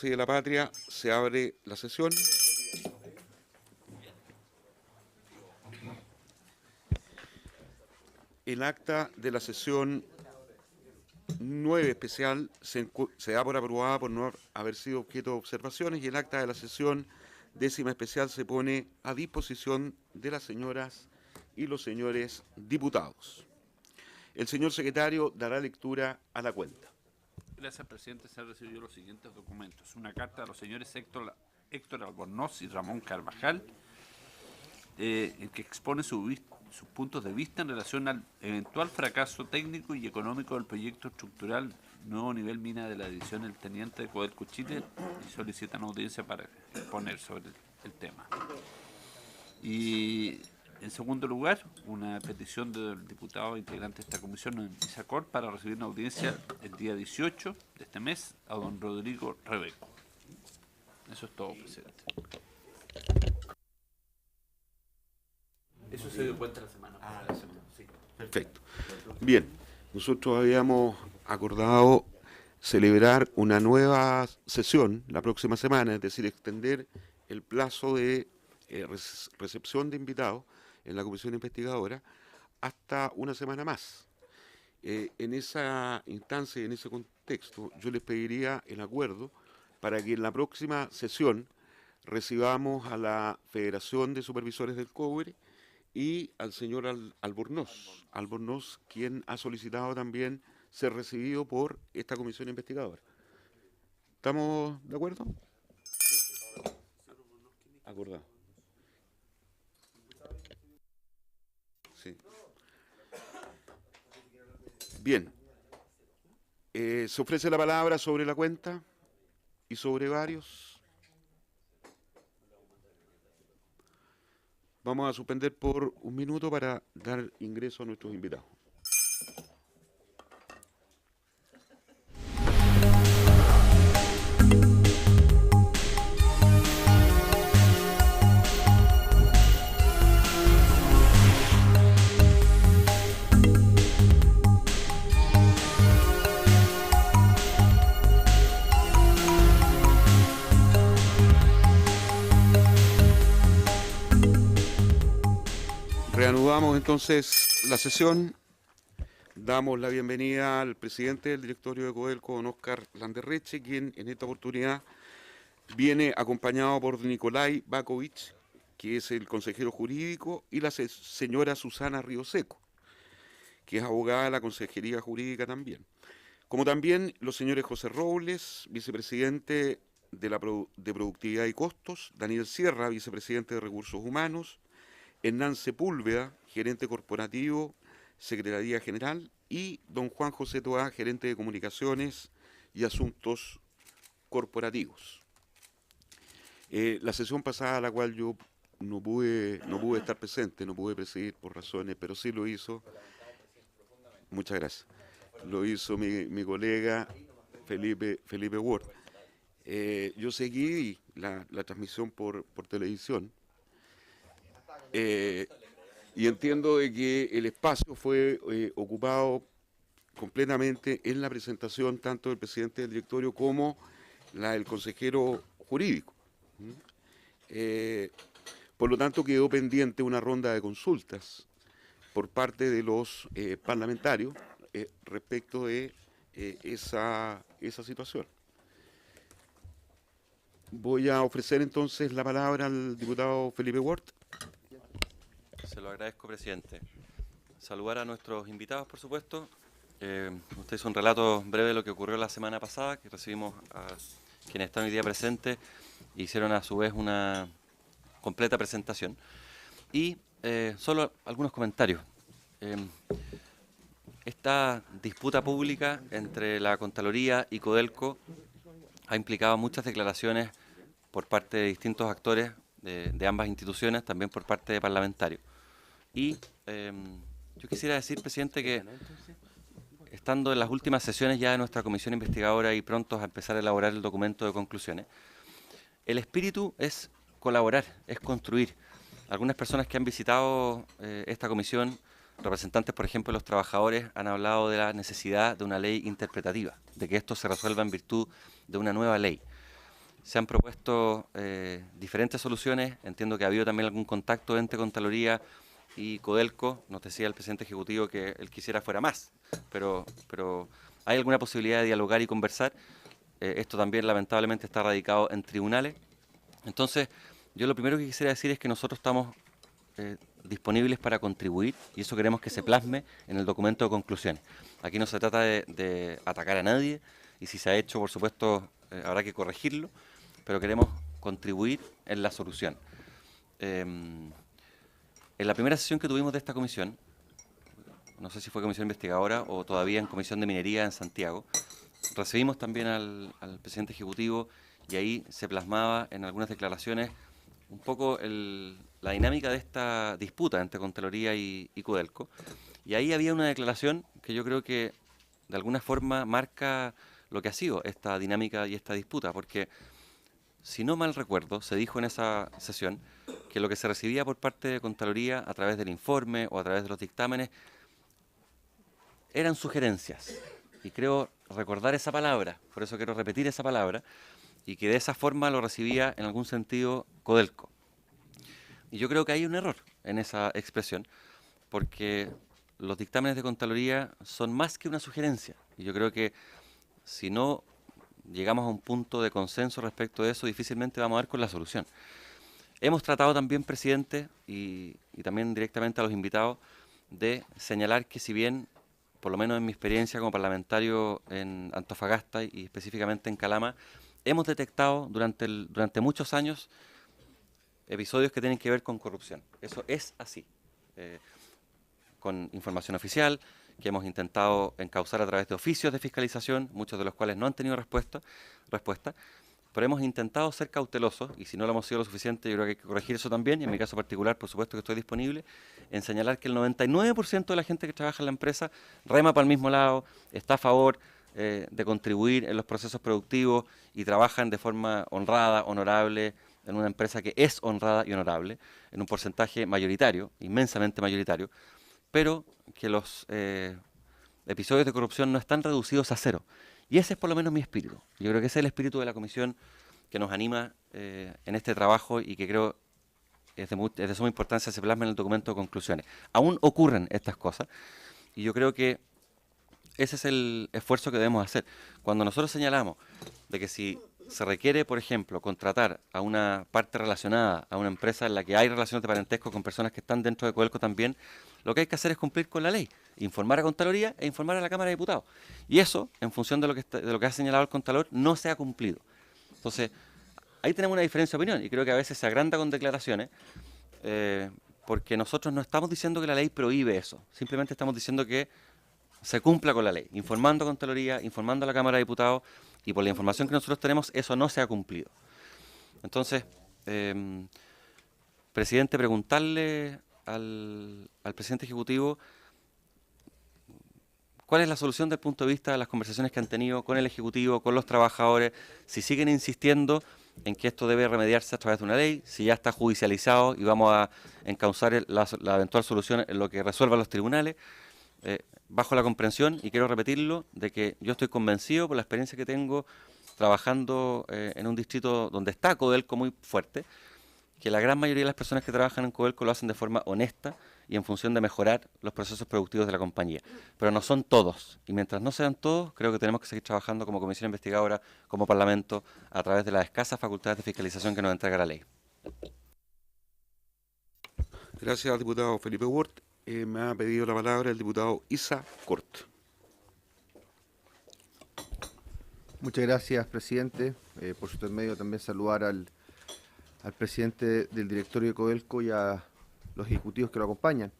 Democracia y de la Patria, se abre la sesión. El acta de la sesión 9 especial se da por aprobada por no haber sido objeto de observaciones, y el acta de la sesión 10ª especial se pone a disposición de las señoras y los señores diputados. El señor secretario dará lectura a la cuenta. Gracias, presidente. Se han recibido los siguientes documentos. Una carta a los señores Héctor Albornoz y Ramón Carvajal, en que expone sus puntos de vista en relación al eventual fracaso técnico y económico del proyecto estructural Nuevo Nivel Mina de la División El Teniente de Codelco Chile, y solicitan audiencia para exponer sobre el tema. Y en segundo lugar, una petición del diputado integrante de esta comisión en Isacor para recibir una audiencia el día 18 de este mes a don Rodrigo Rebeco. Eso es todo, presidente. Eso se dio cuenta la semana. La semana, sí. Perfecto. Bien, nosotros habíamos acordado celebrar una nueva sesión la próxima semana, es decir, extender el plazo de recepción de invitados en la comisión investigadora hasta una semana más. En esa instancia y en ese contexto, yo les pediría el acuerdo para que en la próxima sesión recibamos a la Federación de Supervisores del Cobre y al señor Albornoz, quien ha solicitado también ser recibido por esta comisión investigadora. ¿Estamos de acuerdo? Acordado. Sí. Bien. ¿Se ofrece la palabra sobre la cuenta y sobre varios? Vamos a suspender por un minuto para dar ingreso a nuestros invitados. Reanudamos entonces la sesión. Damos la bienvenida al presidente del directorio de Codelco, don Óscar Landerreche, quien en esta oportunidad viene acompañado por Nicolai Bakovich, que es el consejero jurídico, y la señora Susana Rioseco, que es abogada de la Consejería Jurídica también. Como también los señores José Robles, vicepresidente de Productividad y Costos, Daniel Sierra, vicepresidente de Recursos Humanos, Hernán Sepúlveda, gerente corporativo, Secretaría General, y don Juan José Toá, gerente de Comunicaciones y Asuntos Corporativos. La sesión pasada, a la cual yo no pude estar presente, no pude presidir por razones, pero sí lo hizo, muchas gracias, lo hizo mi colega Felipe Ward. Yo seguí la transmisión por televisión, y entiendo de que el espacio fue ocupado completamente en la presentación tanto del presidente del directorio como la del consejero jurídico. Por lo tanto, quedó pendiente una ronda de consultas por parte de los parlamentarios respecto de esa situación. Voy a ofrecer entonces la palabra al diputado Felipe Ward. Se lo agradezco, presidente. Saludar a nuestros invitados, por supuesto. Usted hizo un relato breve de lo que ocurrió la semana pasada, que recibimos a quienes están hoy día presentes, e hicieron a su vez una completa presentación. Y solo algunos comentarios. Esta disputa pública entre la Contraloría y Codelco ha implicado muchas declaraciones por parte de distintos actores de ambas instituciones, también por parte de parlamentarios. Y yo quisiera decir, presidente, que estando en las últimas sesiones ya de nuestra comisión investigadora y prontos a empezar a elaborar el documento de conclusiones, el espíritu es colaborar, es construir. Algunas personas que han visitado esta comisión, representantes, por ejemplo, de los trabajadores, han hablado de la necesidad de una ley interpretativa, de que esto se resuelva en virtud de una nueva ley. Se han propuesto diferentes soluciones. Entiendo que ha habido también algún contacto entre Contraloría y Codelco. Nos decía el presidente ejecutivo que él quisiera fuera más, pero ¿hay alguna posibilidad de dialogar y conversar? Esto también lamentablemente está radicado en tribunales. Entonces, yo lo primero que quisiera decir es que nosotros estamos disponibles para contribuir y eso queremos que se plasme en el documento de conclusiones. Aquí no se trata de atacar a nadie y si se ha hecho, por supuesto, habrá que corregirlo, pero queremos contribuir en la solución. En la primera sesión que tuvimos de esta comisión, no sé si fue comisión investigadora o todavía en comisión de minería en Santiago, recibimos también al presidente ejecutivo y ahí se plasmaba en algunas declaraciones un poco la dinámica de esta disputa entre Contraloría y Codelco. Y ahí había una declaración que yo creo que de alguna forma marca lo que ha sido esta dinámica y esta disputa, porque si no mal recuerdo, se dijo en esa sesión que lo que se recibía por parte de Contraloría a través del informe o a través de los dictámenes eran sugerencias. Y creo recordar esa palabra, por eso quiero repetir esa palabra, y que de esa forma lo recibía en algún sentido Codelco. Y yo creo que hay un error en esa expresión, porque los dictámenes de Contraloría son más que una sugerencia. Y yo creo que si no llegamos a un punto de consenso respecto de eso, difícilmente vamos a dar con la solución. Hemos tratado también, presidente, y también directamente a los invitados, de señalar que si bien, por lo menos en mi experiencia como parlamentario en Antofagasta y específicamente en Calama, hemos detectado durante muchos años episodios que tienen que ver con corrupción. Eso es así. Con información oficial, que hemos intentado encauzar a través de oficios de fiscalización, muchos de los cuales no han tenido respuesta, pero hemos intentado ser cautelosos, y si no lo hemos sido lo suficiente, yo creo que hay que corregir eso también, y en mi caso particular, por supuesto que estoy disponible, en señalar que el 99% de la gente que trabaja en la empresa rema para el mismo lado, está a favor de contribuir en los procesos productivos y trabajan de forma honrada, honorable, en una empresa que es honrada y honorable, en un porcentaje mayoritario, inmensamente mayoritario, pero que los episodios de corrupción no están reducidos a cero. Y ese es por lo menos mi espíritu. Yo creo que ese es el espíritu de la comisión que nos anima en este trabajo y que creo es de suma importancia se plasma en el documento de conclusiones. Aún ocurren estas cosas y yo creo que ese es el esfuerzo que debemos hacer. Cuando nosotros señalamos de que si se requiere, por ejemplo, contratar a una parte relacionada, a una empresa en la que hay relaciones de parentesco con personas que están dentro de Codelco también, lo que hay que hacer es cumplir con la ley, informar a Contraloría e informar a la Cámara de Diputados. Y eso, en función de lo que ha señalado el Contralor, no se ha cumplido. Entonces, ahí tenemos una diferencia de opinión y creo que a veces se agranda con declaraciones porque nosotros no estamos diciendo que la ley prohíbe eso, simplemente estamos diciendo que se cumpla con la ley, informando a Contraloría, informando a la Cámara de Diputados, y por la información que nosotros tenemos, eso no se ha cumplido. Entonces, presidente, preguntarle al presidente ejecutivo cuál es la solución desde el punto de vista de las conversaciones que han tenido con el ejecutivo, con los trabajadores, si siguen insistiendo en que esto debe remediarse a través de una ley, si ya está judicializado y vamos a encauzar la eventual solución en lo que resuelvan los tribunales, bajo la comprensión, y quiero repetirlo, de que yo estoy convencido por la experiencia que tengo trabajando en un distrito donde está Codelco muy fuerte, que la gran mayoría de las personas que trabajan en Codelco lo hacen de forma honesta y en función de mejorar los procesos productivos de la compañía. Pero no son todos, y mientras no sean todos, creo que tenemos que seguir trabajando como comisión investigadora, como Parlamento, a través de las escasas facultades de fiscalización que nos entrega la ley. Gracias al diputado Felipe Ward. Me ha pedido la palabra el diputado Isa Cort. Muchas gracias, presidente. Por su intermedio también saludar al presidente del directorio de Codelco y a los ejecutivos que lo acompañan.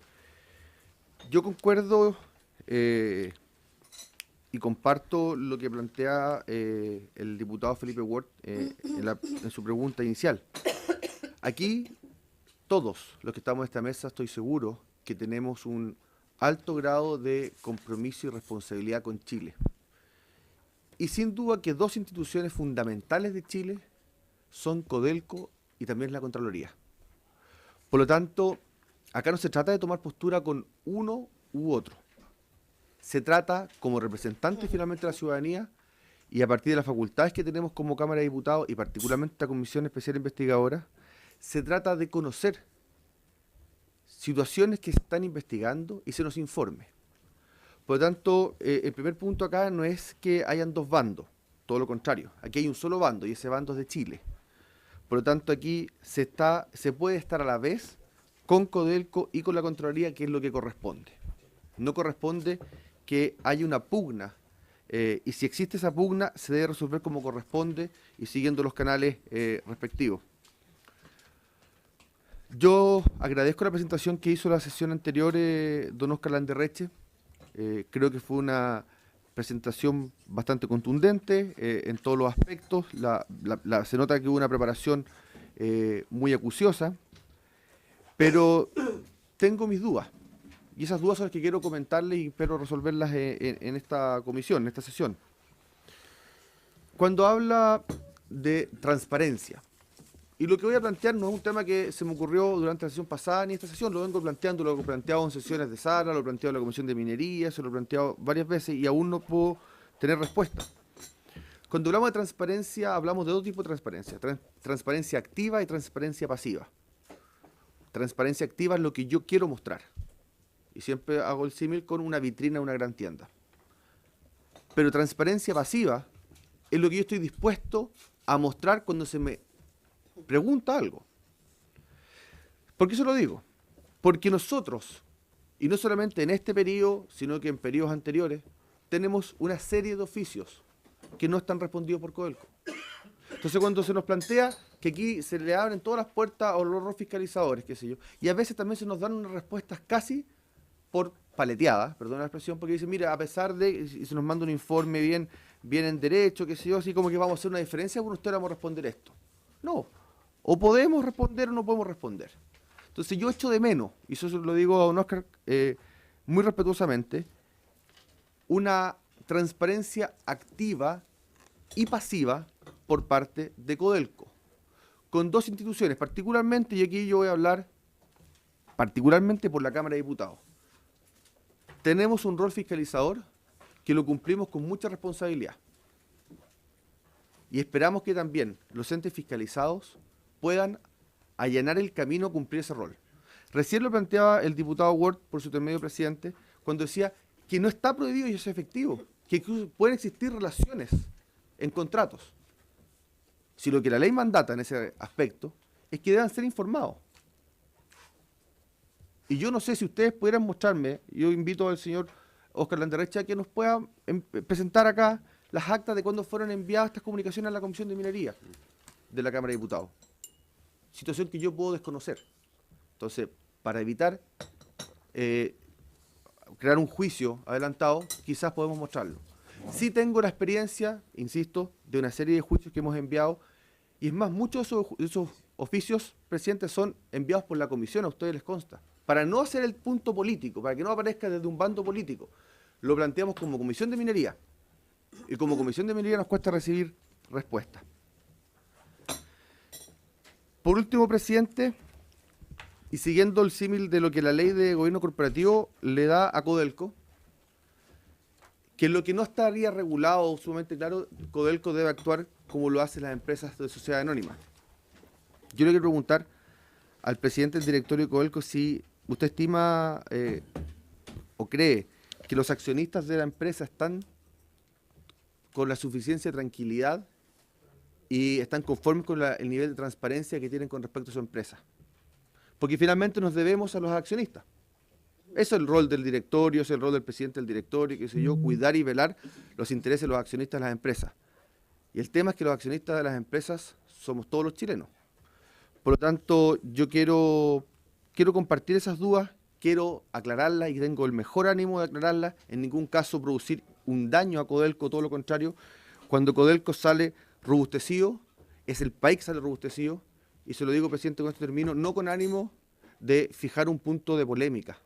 Yo concuerdo y comparto lo que plantea el diputado Felipe Ward en su pregunta inicial. Aquí, todos los que estamos en esta mesa, estoy seguro que tenemos un alto grado de compromiso y responsabilidad con Chile. Y sin duda que dos instituciones fundamentales de Chile son Codelco y también la Contraloría. Por lo tanto, acá no se trata de tomar postura con uno u otro. Se trata, como representante finalmente de la ciudadanía y a partir de las facultades que tenemos como Cámara de Diputados y particularmente esta Comisión Especial Investigadora, se trata de conocer situaciones que se están investigando y se nos informe. Por lo tanto, el primer punto acá no es que hayan dos bandos, todo lo contrario. Aquí hay un solo bando y ese bando es de Chile. Por lo tanto, aquí se puede estar a la vez con Codelco y con la Contraloría, que es lo que corresponde. No corresponde que haya una pugna, y si existe esa pugna, se debe resolver como corresponde y siguiendo los canales respectivos. Yo agradezco la presentación que hizo la sesión anterior don Óscar Landerreche. Creo que fue una presentación bastante contundente en todos los aspectos. Se nota que hubo una preparación muy acuciosa, pero tengo mis dudas. Y esas dudas son las que quiero comentarles y espero resolverlas en esta comisión, en esta sesión. Cuando habla de transparencia, y lo que voy a plantear no es un tema que se me ocurrió durante la sesión pasada ni esta sesión, lo vengo planteando, lo he planteado en sesiones de sala, lo he planteado en la Comisión de Minería, se lo he planteado varias veces y aún no puedo tener respuesta. Cuando hablamos de transparencia, hablamos de dos tipos de transparencia, transparencia activa y transparencia pasiva. Transparencia activa es lo que yo quiero mostrar. Y siempre hago el símil con una vitrina de una gran tienda. Pero transparencia pasiva es lo que yo estoy dispuesto a mostrar cuando se me pregunta algo. ¿Por qué se lo digo? Porque nosotros, y no solamente en este periodo, sino que en periodos anteriores, tenemos una serie de oficios que no están respondidos por Codelco. Entonces cuando se nos plantea que aquí se le abren todas las puertas a los fiscalizadores, qué sé yo, y a veces también se nos dan unas respuestas casi por paleteadas, perdón la expresión, porque dicen, mira, a pesar de, y se nos manda un informe bien en derecho, qué sé yo, así como que vamos a hacer una diferencia, bueno, usted vamos a responder esto. No, o podemos responder o no podemos responder. Entonces yo echo de menos, y eso se lo digo a don Óscar muy respetuosamente, una transparencia activa y pasiva por parte de Codelco, con dos instituciones, particularmente, y aquí yo voy a hablar particularmente por la Cámara de Diputados. Tenemos un rol fiscalizador que lo cumplimos con mucha responsabilidad. Y esperamos que también los entes fiscalizados puedan allanar el camino a cumplir ese rol. Recién lo planteaba el diputado Ward, por su intermedio presidente, cuando decía que no está prohibido y es efectivo, que pueden existir relaciones en contratos. Si lo que la ley mandata en ese aspecto es que deban ser informados. Y yo no sé si ustedes pudieran mostrarme, yo invito al señor Óscar Landerreche a que nos pueda presentar acá las actas de cuándo fueron enviadas estas comunicaciones a la Comisión de Minería de la Cámara de Diputados. Situación que yo puedo desconocer. Entonces, para evitar crear un juicio adelantado, quizás podemos mostrarlo. Sí tengo la experiencia, insisto, de una serie de juicios que hemos enviado, y es más, muchos de esos oficios, presidente, son enviados por la comisión, a ustedes les consta. Para no hacer el punto político, para que no aparezca desde un bando político, lo planteamos como Comisión de Minería. Y como Comisión de Minería nos cuesta recibir respuesta. Por último, presidente, y siguiendo el símil de lo que la ley de gobierno corporativo le da a Codelco, que lo que no estaría regulado sumamente claro, Codelco debe actuar como lo hacen las empresas de sociedad anónima. Yo le quiero preguntar al presidente del directorio de Codelco si usted estima o cree que los accionistas de la empresa están con la suficiencia de tranquilidad y están conformes con el nivel de transparencia que tienen con respecto a su empresa. Porque finalmente nos debemos a los accionistas. Ese es el rol del directorio, ese es el rol del presidente del directorio, qué sé yo, cuidar y velar los intereses de los accionistas de las empresas. Y el tema es que los accionistas de las empresas somos todos los chilenos. Por lo tanto, yo quiero compartir esas dudas, quiero aclararlas y tengo el mejor ánimo de aclararlas, en ningún caso producir un daño a Codelco, todo lo contrario. Cuando Codelco sale robustecido, es el país que sale robustecido, y se lo digo, presidente, con esto termino, no con ánimo de fijar un punto de polémica.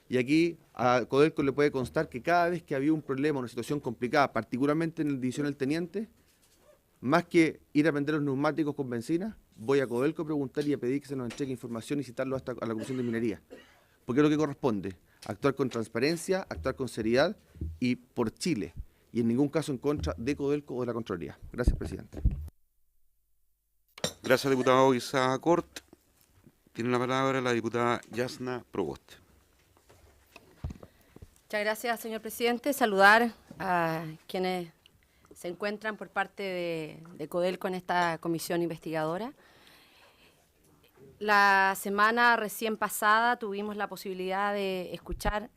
Y aquí a Codelco le puede constar que cada vez que había un problema, una situación complicada, particularmente en la división del teniente, más que ir a vender los neumáticos con benzina, voy a Codelco a preguntar y a pedir que se nos entregue información y citarlo hasta a la Comisión de Minería. Porque es lo que corresponde, actuar con transparencia, actuar con seriedad y por Chile. y en ningún caso en contra de Codelco o de la Contraloría. Gracias, presidente. Gracias, diputado Isa Cort. Tiene la palabra la diputada Yasna Proboste. Muchas gracias, señor presidente. Saludar a quienes se encuentran por parte de Codelco en esta comisión investigadora. La semana recién pasada tuvimos la posibilidad de escuchar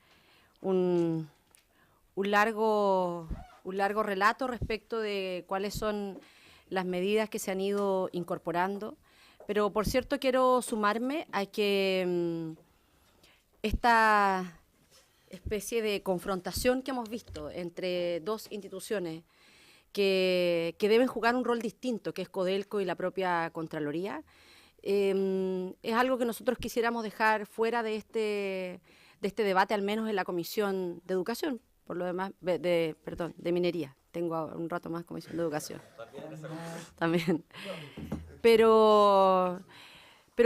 un largo relato respecto de cuáles son las medidas que se han ido incorporando, pero por cierto quiero sumarme a que esta especie de confrontación que hemos visto entre dos instituciones que deben jugar un rol distinto, que es Codelco y la propia Contraloría, es algo que nosotros quisiéramos dejar fuera de este debate, al menos en la Comisión de Educación, por lo demás, de Minería. Tengo un rato más Comisión de Educación. También. Pero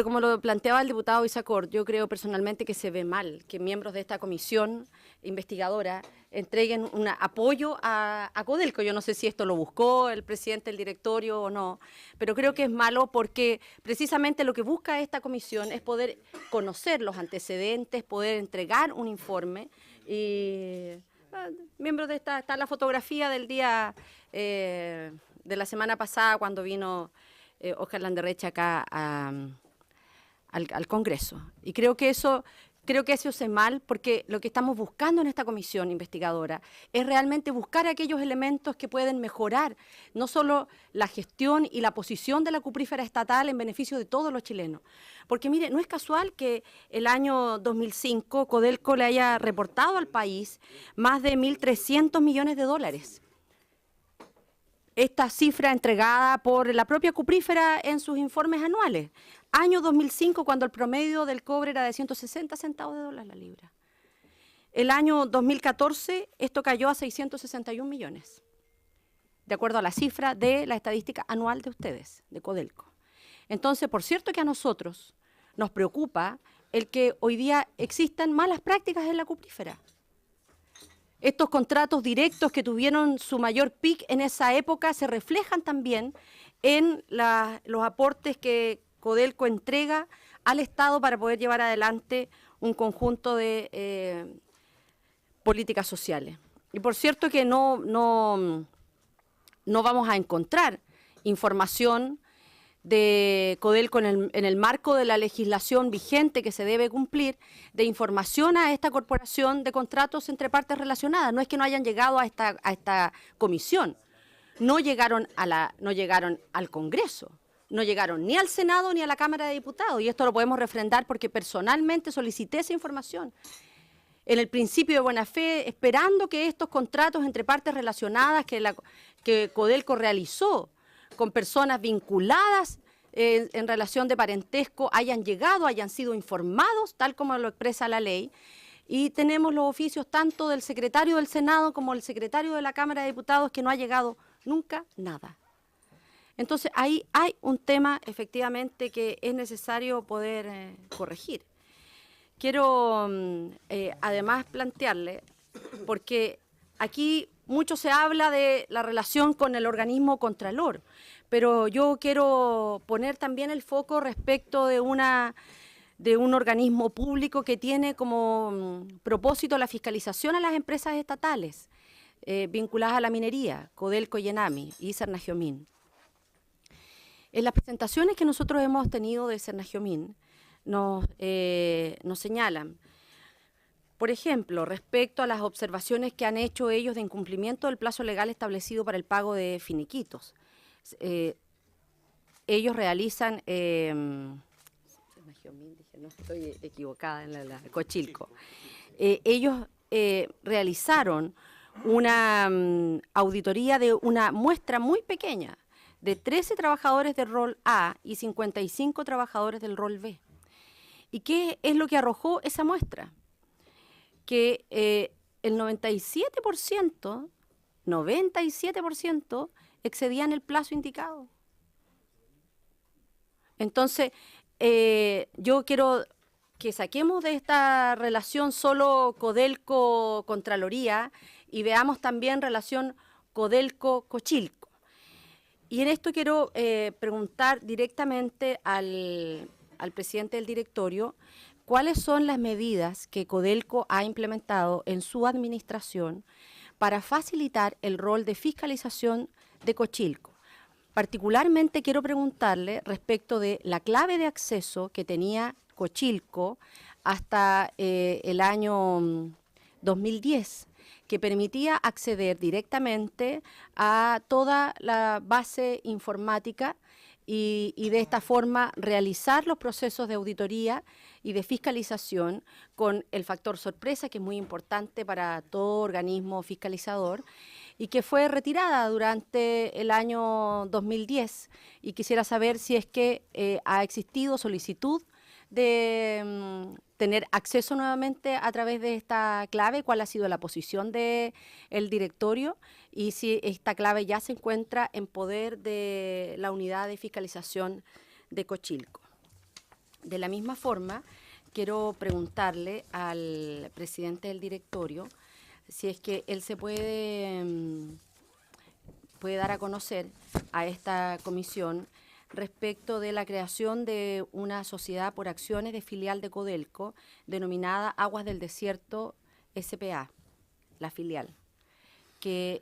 como lo planteaba el diputado Isacort, yo creo personalmente que se ve mal que miembros de esta comisión investigadora entreguen un apoyo a Codelco. Yo no sé si esto lo buscó el presidente del directorio o no, pero creo que es malo porque precisamente lo que busca esta comisión es poder conocer los antecedentes, poder entregar un informe. Y miembros de esta, está la fotografía del día de la semana pasada cuando vino Óscar Landerreche acá al Congreso. Y creo que eso es mal, porque lo que estamos buscando en esta comisión investigadora es realmente buscar aquellos elementos que pueden mejorar no solo la gestión y la posición de la cuprífera estatal en beneficio de todos los chilenos. Porque mire, no es casual que el año 2005 Codelco le haya reportado al país más de 1.300 millones de dólares. Esta cifra entregada por la propia cuprífera en sus informes anuales. Año 2005, cuando el promedio del cobre era de 160 centavos de dólar la libra. El año 2014, esto cayó a 661 millones, de acuerdo a la cifra de la estadística anual de ustedes, de Codelco. Entonces, por cierto que a nosotros nos preocupa el que hoy día existan malas prácticas en la cuprífera. Estos contratos directos que tuvieron su mayor pic en esa época se reflejan también en los aportes que Codelco entrega al Estado para poder llevar adelante un conjunto de políticas sociales. Y por cierto que no vamos a encontrar información de Codelco en el marco de la legislación vigente que se debe cumplir, de información a esta corporación de contratos entre partes relacionadas. No es que no hayan llegado a esta comisión, no llegaron al Congreso, no llegaron ni al Senado ni a la Cámara de Diputados, y esto lo podemos refrendar porque personalmente solicité esa información en el principio de buena fe, esperando que estos contratos entre partes relacionadas que Codelco realizó con personas vinculadas en relación de parentesco hayan sido informados, tal como lo expresa la ley, y tenemos los oficios tanto del secretario del Senado como del secretario de la Cámara de Diputados que no ha llegado nunca nada. Entonces ahí hay un tema efectivamente que es necesario poder corregir. Quiero además plantearle, porque aquí mucho se habla de la relación con el organismo contralor, pero yo quiero poner también el foco respecto de un organismo público que tiene como propósito la fiscalización a las empresas estatales vinculadas a la minería, Codelco y Enami y Sernagiomín. En las presentaciones que nosotros hemos tenido de Sernagiomín nos señalan, por ejemplo, respecto a las observaciones que han hecho ellos de incumplimiento del plazo legal establecido para el pago de finiquitos. Ellos realizan, no estoy equivocada en la Cochilco, ellos realizaron una auditoría de una muestra muy pequeña de 13 trabajadores del rol A y 55 trabajadores del rol B. ¿Y qué es lo que arrojó esa muestra? Que el 97% excedían el plazo indicado. Entonces, yo quiero que saquemos de esta relación solo Codelco-Contraloría y veamos también relación Codelco-Cochilco. Y en esto quiero preguntar directamente al presidente del directorio cuáles son las medidas que Codelco ha implementado en su administración para facilitar el rol de fiscalización de Cochilco. Particularmente quiero preguntarle respecto de la clave de acceso que tenía Cochilco hasta el año 2010, que permitía acceder directamente a toda la base informática y de esta forma realizar los procesos de auditoría y de fiscalización con el factor sorpresa, que es muy importante para todo organismo fiscalizador, y que fue retirada durante el año 2010. Y quisiera saber si es que ha existido solicitud de tener acceso nuevamente a través de esta clave, cuál ha sido la posición del directorio y si esta clave ya se encuentra en poder de la unidad de fiscalización de Cochilco. De la misma forma, quiero preguntarle al presidente del directorio si es que él se puede dar a conocer a esta comisión respecto de la creación de una sociedad por acciones de filial de Codelco denominada Aguas del Desierto S.p.A., la filial, que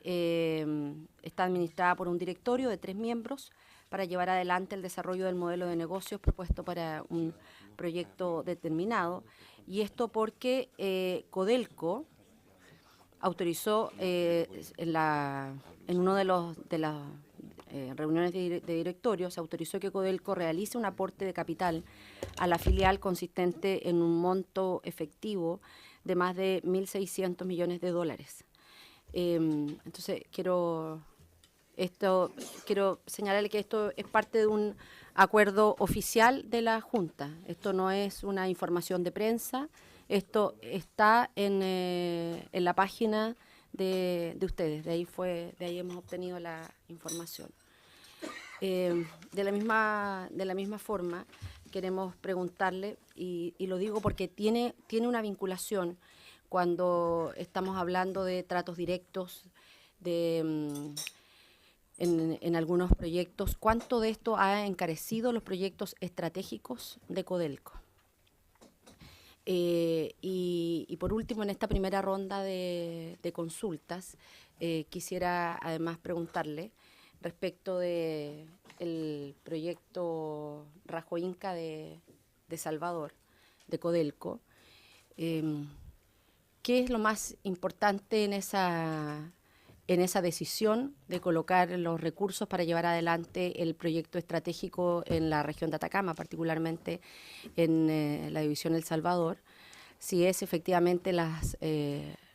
está administrada por un directorio de 3 miembros para llevar adelante el desarrollo del modelo de negocios propuesto para un proyecto determinado. Y esto porque Codelco autorizó en una de las reuniones de directorio, se autorizó que Codelco realice un aporte de capital a la filial consistente en un monto efectivo de más de 1.600 millones de dólares. Entonces, quiero señalarle que esto es parte de un acuerdo oficial de la Junta. Esto no es una información de prensa, esto está en la página de ustedes, de ahí hemos obtenido la información. De la misma forma, queremos preguntarle, y lo digo porque tiene una vinculación cuando estamos hablando de tratos directos, en algunos proyectos, ¿cuánto de esto ha encarecido los proyectos estratégicos de Codelco? Y por último, en esta primera ronda de consultas, quisiera además preguntarle respecto del proyecto Rajo Inca de Salvador, de Codelco. ¿Qué es lo más importante en esa decisión de colocar los recursos para llevar adelante el proyecto estratégico en la región de Atacama, particularmente en la división El Salvador? Si es efectivamente las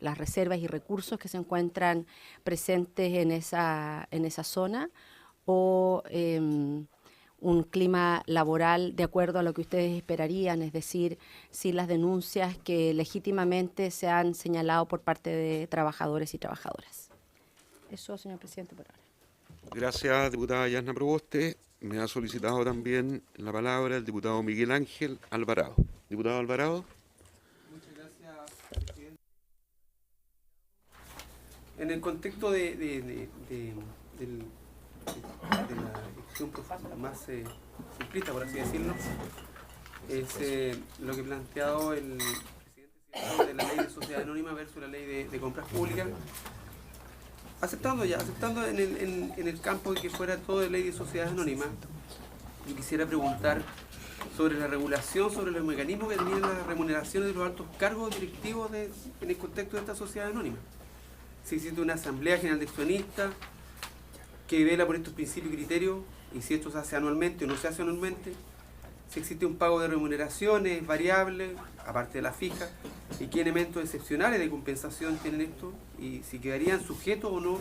reservas y recursos que se encuentran presentes en esa zona o un clima laboral de acuerdo a lo que ustedes esperarían, es decir, si las denuncias que legítimamente se han señalado por parte de trabajadores y trabajadoras. Eso, señor presidente, por ahora. Gracias, diputada Yasna Proboste. Me ha solicitado también la palabra el diputado Miguel Ángel Alvarado. Diputado Alvarado. Muchas gracias, presidente. En el contexto de la discusión profunda, más simplista, por así decirlo, es lo que ha planteado el presidente de la ley de sociedad anónima versus la ley de compras públicas. Aceptando en el campo de que fuera todo de ley de sociedades anónimas, yo quisiera preguntar sobre la regulación, sobre los mecanismos que tenían las remuneraciones de los altos cargos directivos en el contexto de esta sociedad anónima. Si existe una asamblea general de accionistas que vela por estos principios y criterios, y si esto se hace anualmente o no se hace anualmente, si existe un pago de remuneraciones variables, aparte de la fija, y qué elementos excepcionales de compensación tienen esto, y si quedarían sujetos o no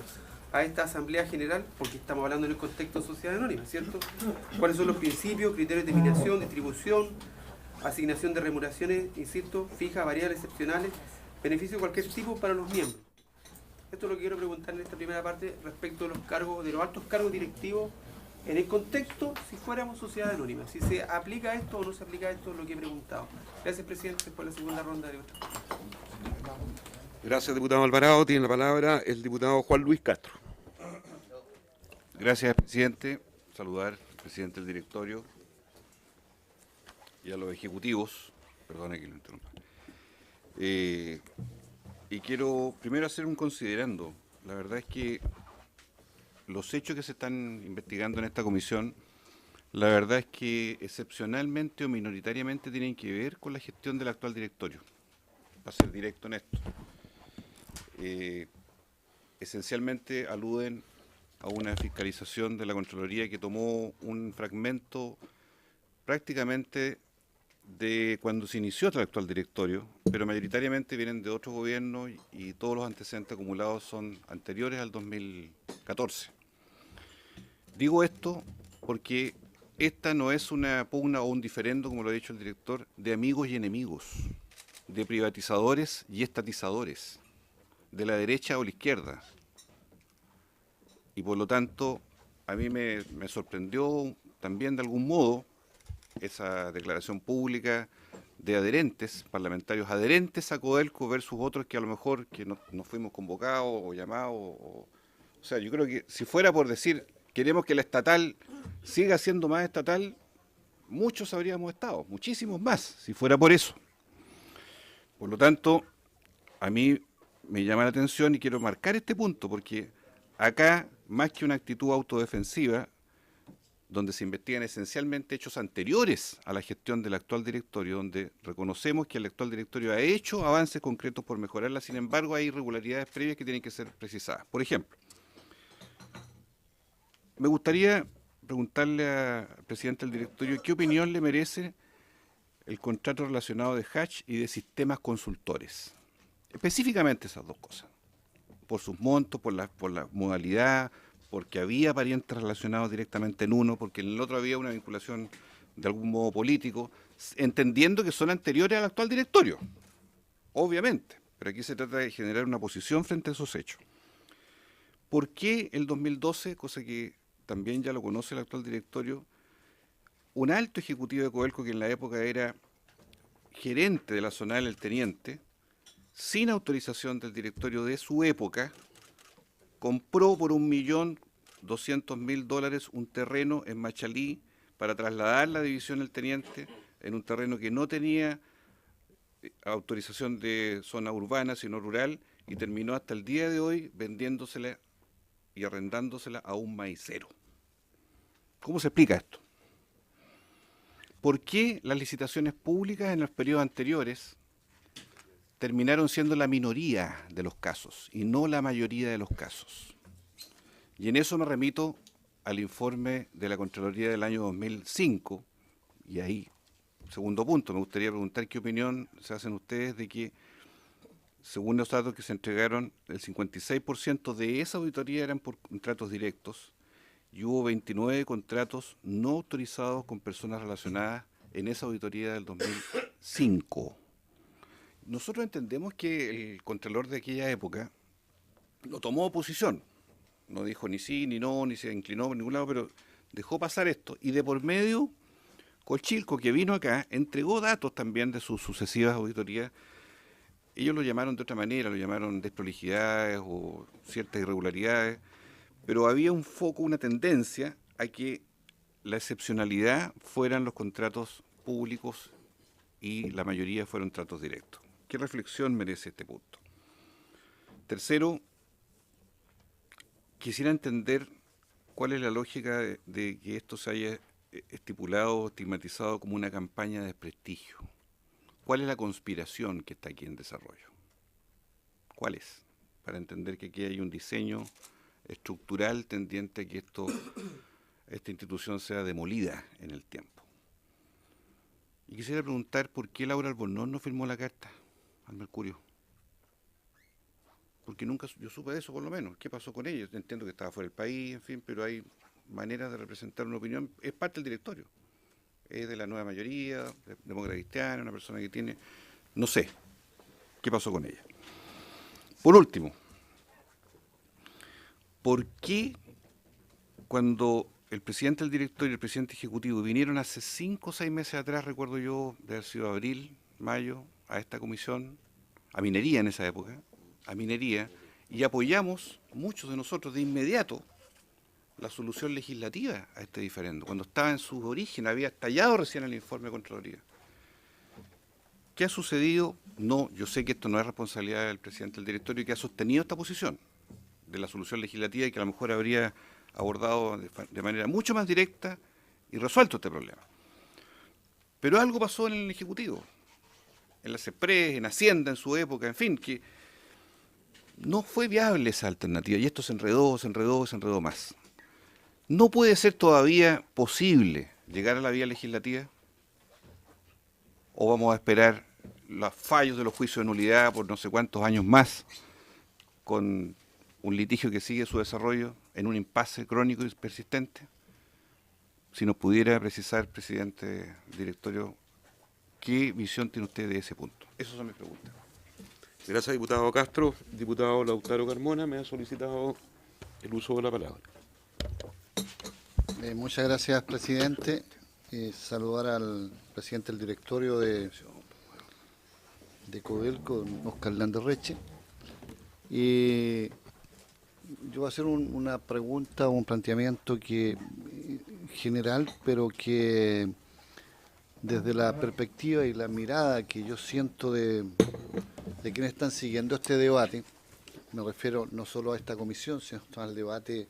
a esta asamblea general, porque estamos hablando en el contexto de sociedad anónima, ¿cierto? ¿Cuáles son los principios, criterios de determinación, distribución, asignación de remuneraciones, insisto, fijas, variables, excepcionales, beneficio de cualquier tipo para los miembros? Esto es lo que quiero preguntar en esta primera parte respecto de los cargos, de los altos cargos directivos en el contexto si fuéramos sociedad anónima. Si se aplica esto o no se aplica esto es lo que he preguntado. Gracias, presidente, por la segunda ronda de votación. Gracias, diputado Alvarado. Tiene la palabra el diputado Juan Luis Castro. Gracias, presidente. Saludar al presidente del directorio y a los ejecutivos. Perdone que lo interrumpa. Y quiero primero hacer un considerando. La verdad es que los hechos que se están investigando en esta comisión, la verdad es que excepcionalmente o minoritariamente tienen que ver con la gestión del actual directorio. Para ser directo en esto. Esencialmente aluden a una fiscalización de la Contraloría que tomó un fragmento prácticamente de cuando se inició el actual directorio, pero mayoritariamente vienen de otros gobiernos y todos los antecedentes acumulados son anteriores al 2014. Digo esto porque esta no es una pugna o un diferendo, como lo ha dicho el director, de amigos y enemigos, de privatizadores y estatizadores, de la derecha o la izquierda. Y por lo tanto, a mí me sorprendió también de algún modo esa declaración pública de adherentes, parlamentarios adherentes a Codelco versus otros que a lo mejor que no fuimos convocados o llamados. O sea, yo creo que si fuera por decir queremos que la estatal siga siendo más estatal, muchos habríamos estado, muchísimos más, si fuera por eso. Por lo tanto, a mí me llama la atención y quiero marcar este punto, porque acá, más que una actitud autodefensiva, donde se investigan esencialmente hechos anteriores a la gestión del actual directorio, donde reconocemos que el actual directorio ha hecho avances concretos por mejorarla, sin embargo hay irregularidades previas que tienen que ser precisadas. Por ejemplo, me gustaría preguntarle al presidente del directorio qué opinión le merece el contrato relacionado de Hatch y de sistemas consultores. Específicamente esas dos cosas, por sus montos, por la modalidad, porque había parientes relacionados directamente en uno, porque en el otro había una vinculación de algún modo político, entendiendo que son anteriores al actual directorio, obviamente, pero aquí se trata de generar una posición frente a esos hechos. ¿Por qué el 2012, cosa que también ya lo conoce el actual directorio, un alto ejecutivo de Codelco que en la época era gerente de la zonal El Teniente, sin autorización del directorio de su época, compró por $1.200.000 un terreno en Machalí para trasladar la división El Teniente en un terreno que no tenía autorización de zona urbana, sino rural, y terminó hasta el día de hoy vendiéndosela y arrendándosela a un maicero? ¿Cómo se explica esto? ¿Por qué las licitaciones públicas en los periodos anteriores terminaron siendo la minoría de los casos y no la mayoría de los casos? Y en eso me remito al informe de la Contraloría del año 2005, y ahí, segundo punto, me gustaría preguntar qué opinión se hacen ustedes de que, según los datos que se entregaron, el 56% de esa auditoría eran por contratos directos y hubo 29 contratos no autorizados con personas relacionadas en esa auditoría del 2005. Nosotros entendemos que el contralor de aquella época no tomó posición, no dijo ni sí, ni no, ni se inclinó por ningún lado, pero dejó pasar esto. Y de por medio, Colchilco, que vino acá, entregó datos también de sus sucesivas auditorías. Ellos lo llamaron de otra manera, lo llamaron desprolijidades o ciertas irregularidades, pero había un foco, una tendencia a que la excepcionalidad fueran los contratos públicos y la mayoría fueron tratos directos. ¿Qué reflexión merece este punto? Tercero, quisiera entender cuál es la lógica de que esto se haya estipulado o estigmatizado como una campaña de desprestigio. ¿Cuál es la conspiración que está aquí en desarrollo? ¿Cuál es? Para entender que aquí hay un diseño estructural tendiente a que esta institución sea demolida en el tiempo. Y quisiera preguntar por qué Laura Albornoz no firmó la carta al Mercurio. Porque nunca yo supe de eso, por lo menos. ¿Qué pasó con ella? Entiendo que estaba fuera del país, en fin, pero hay maneras de representar una opinión. Es parte del directorio. Es de la nueva mayoría, demócrata cristiana, una persona que tiene... No sé qué pasó con ella. Por último, ¿por qué cuando el presidente del directorio y el presidente ejecutivo vinieron hace 5 o 6 meses atrás, recuerdo yo, de haber sido abril, mayo, a esta comisión, a minería en esa época, a minería y apoyamos, muchos de nosotros, de inmediato la solución legislativa a este diferendo. Cuando estaba en su origen, había estallado recién el informe de Contraloría. ¿Qué ha sucedido? No, yo sé que esto no es responsabilidad del presidente del directorio, que ha sostenido esta posición de la solución legislativa y que a lo mejor habría abordado de manera mucho más directa y resuelto este problema. Pero algo pasó en el Ejecutivo, en la CEPRES, en Hacienda en su época, en fin, que no fue viable esa alternativa y esto se enredó más. ¿No puede ser todavía posible llegar a la vía legislativa? ¿O vamos a esperar los fallos de los juicios de nulidad por no sé cuántos años más, con un litigio que sigue su desarrollo en un impasse crónico y persistente? Si nos pudiera precisar, presidente del directorio, ¿qué visión tiene usted de ese punto? Esas son mis preguntas. Gracias, diputado Castro. Diputado Lautaro Carmona me ha solicitado el uso de la palabra. Muchas gracias, presidente. Saludar al presidente del directorio de Codelco, Óscar Landerreche. Yo voy a hacer una pregunta o un planteamiento general, pero que desde la perspectiva y la mirada que yo siento de quienes están siguiendo este debate, me refiero no solo a esta comisión, sino al debate,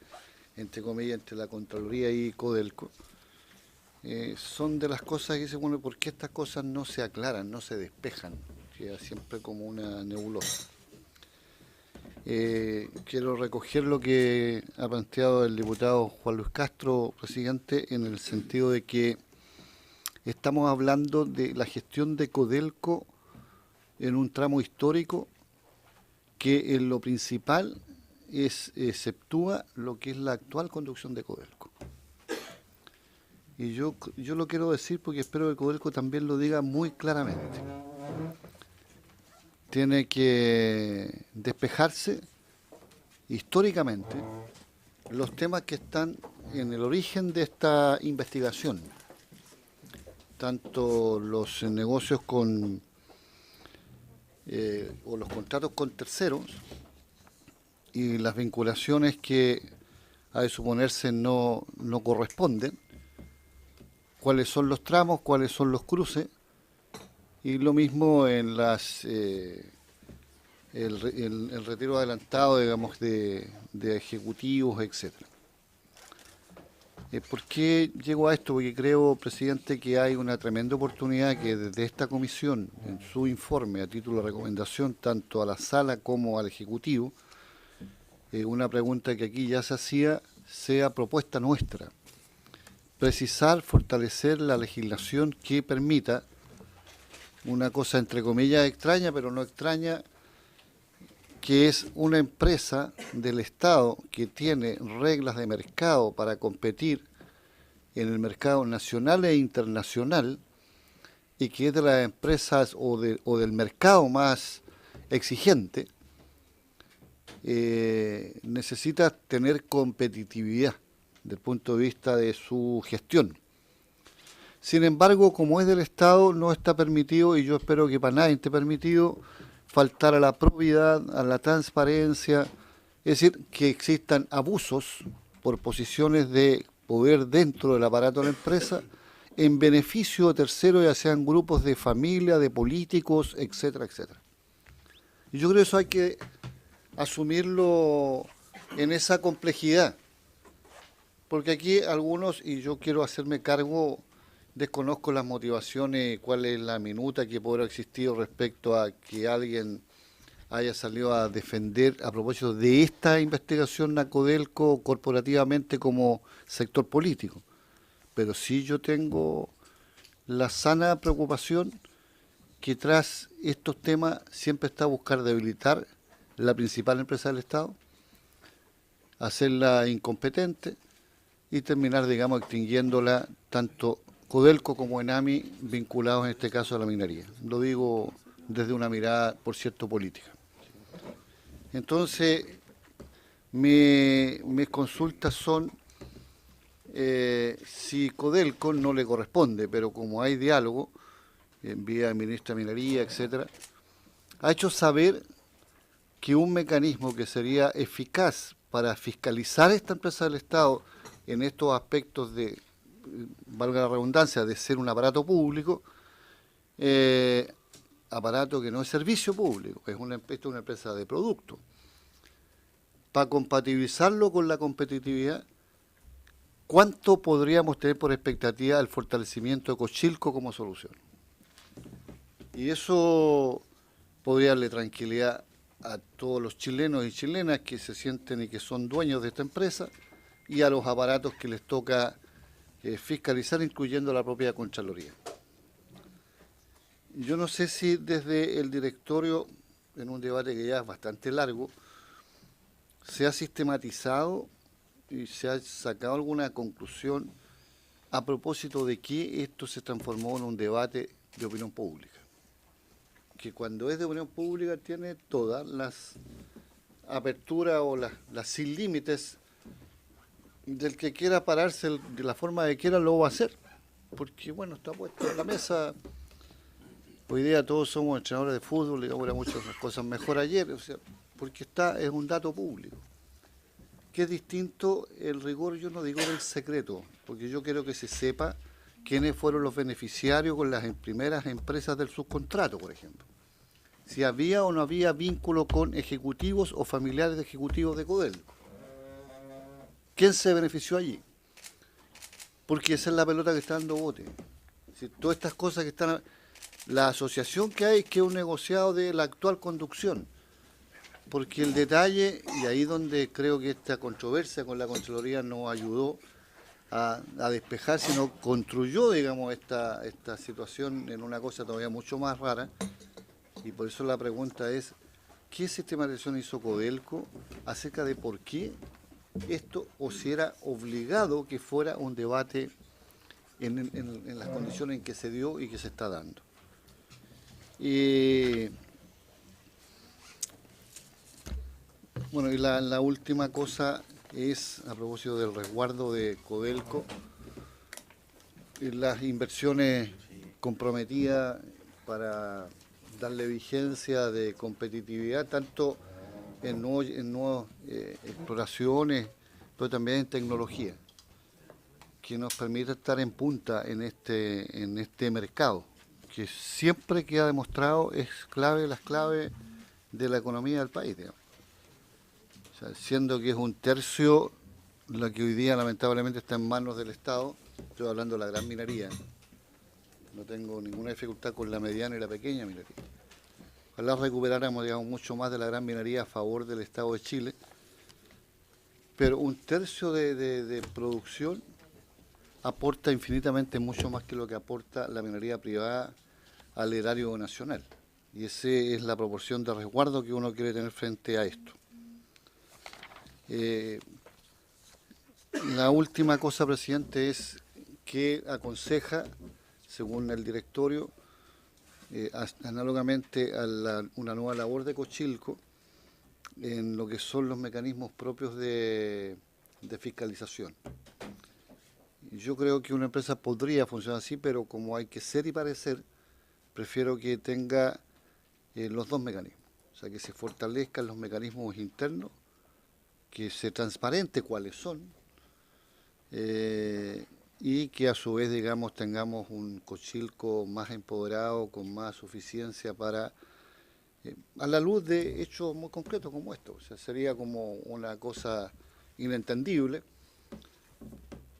entre comillas, entre la Contraloría y Codelco, son de las cosas que dicen, bueno, ¿por qué estas cosas no se aclaran, no se despejan? Queda siempre como una nebulosa. Quiero recoger lo que ha planteado el diputado Juan Luis Castro, presidente, en el sentido de que estamos hablando de la gestión de Codelco en un tramo histórico que en lo principal exceptúa lo que es la actual conducción de Codelco. Y yo lo quiero decir porque espero que Codelco también lo diga muy claramente. Tiene que despejarse históricamente los temas que están en el origen de esta investigación, tanto los negocios o los contratos con terceros y las vinculaciones que a de suponerse no corresponden, cuáles son los tramos, cuáles son los cruces, y lo mismo en el retiro adelantado, digamos, de ejecutivos, etcétera. ¿Por qué llego a esto? Porque creo, presidente, que hay una tremenda oportunidad que desde esta comisión, en su informe a título de recomendación, tanto a la sala como al Ejecutivo, una pregunta que aquí ya se hacía, sea propuesta nuestra. Precisar, fortalecer la legislación que permita una cosa entre comillas extraña, pero no extraña, que es una empresa del Estado que tiene reglas de mercado para competir en el mercado nacional e internacional y que es de las empresas o del mercado más exigente, necesita tener competitividad desde el punto de vista de su gestión. Sin embargo, como es del Estado, no está permitido, y yo espero que para nadie esté permitido, faltar a la probidad, a la transparencia, es decir, que existan abusos por posiciones de poder dentro del aparato de la empresa en beneficio de terceros, ya sean grupos de familia, de políticos, etcétera, etcétera. Y yo creo que eso hay que asumirlo en esa complejidad, porque aquí algunos, y yo quiero hacerme cargo, desconozco las motivaciones, cuál es la minuta que podrá existir respecto a que alguien haya salido a defender a propósito de esta investigación a Codelco corporativamente como sector político. Pero sí yo tengo la sana preocupación que tras estos temas siempre está a buscar debilitar la principal empresa del Estado, hacerla incompetente y terminar, digamos, extinguiéndola tanto Codelco como Enami vinculados en este caso a la minería. Lo digo desde una mirada, por cierto, política. Entonces, mis consultas son si Codelco no le corresponde, pero como hay diálogo, en vía de ministra de Minería, etcétera, ha hecho saber que un mecanismo que sería eficaz para fiscalizar esta empresa del Estado en estos aspectos de, valga la redundancia, de ser un aparato público, aparato que no es servicio público, es una empresa de producto, para compatibilizarlo con la competitividad, ¿cuánto podríamos tener por expectativa el fortalecimiento de Cochilco como solución? Y eso podría darle tranquilidad a todos los chilenos y chilenas que se sienten y que son dueños de esta empresa y a los aparatos que les toca fiscalizar, incluyendo la propia Contraloría. Yo no sé si desde el directorio, en un debate que ya es bastante largo, se ha sistematizado y se ha sacado alguna conclusión a propósito de que esto se transformó en un debate de opinión pública. Que cuando es de opinión pública tiene todas las aperturas o las sin límites del que quiera pararse de la forma que quiera lo va a hacer. Porque bueno, está puesto en la mesa. Hoy día todos somos entrenadores de fútbol y ahora muchas cosas mejor ayer, o sea, porque es un dato público. Que es distinto el rigor, yo no digo del secreto, porque yo quiero que se sepa quiénes fueron los beneficiarios con las primeras empresas del subcontrato, por ejemplo. Si había o no había vínculo con ejecutivos o familiares de ejecutivos de Codelco. ¿Quién se benefició allí? Porque esa es la pelota que está dando bote. Si todas estas cosas que están... La asociación que hay es que es un negociado de la actual conducción. Porque el detalle, y ahí donde creo que esta controversia con la Contraloría no ayudó a despejar, sino construyó, digamos, esta situación en una cosa todavía mucho más rara. Y por eso la pregunta es, ¿qué sistematización hizo Codelco acerca de por qué esto, o si era obligado que fuera un debate en las condiciones en que se dio y que se está dando? Y bueno, y la última cosa es, a propósito del resguardo de Codelco, las inversiones comprometidas para darle vigencia de competitividad, tanto en nuevas exploraciones, pero también en tecnología, que nos permita estar en punta en este mercado, que siempre que ha demostrado es las claves de la economía del país, digamos. O sea, siendo que es un tercio la que hoy día lamentablemente está en manos del Estado, estoy hablando de la gran minería, no tengo ninguna dificultad con la mediana y la pequeña minería. Ojalá recuperáramos, digamos, mucho más de la gran minería a favor del Estado de Chile, pero un tercio de producción aporta infinitamente mucho más que lo que aporta la minería privada al erario nacional. Y esa es la proporción de resguardo que uno quiere tener frente a esto. La última cosa, presidente, es que aconseja, según el directorio, análogamente a una nueva labor de Cochilco, en lo que son los mecanismos propios de fiscalización. Yo creo que una empresa podría funcionar así, pero como hay que ser y parecer, prefiero que tenga los dos mecanismos. O sea, que se fortalezcan los mecanismos internos, que se transparente cuáles son, y que a su vez, digamos, tengamos un Cochilco más empoderado, con más suficiencia para, a la luz de hechos muy concretos como esto. O sea, sería como una cosa inentendible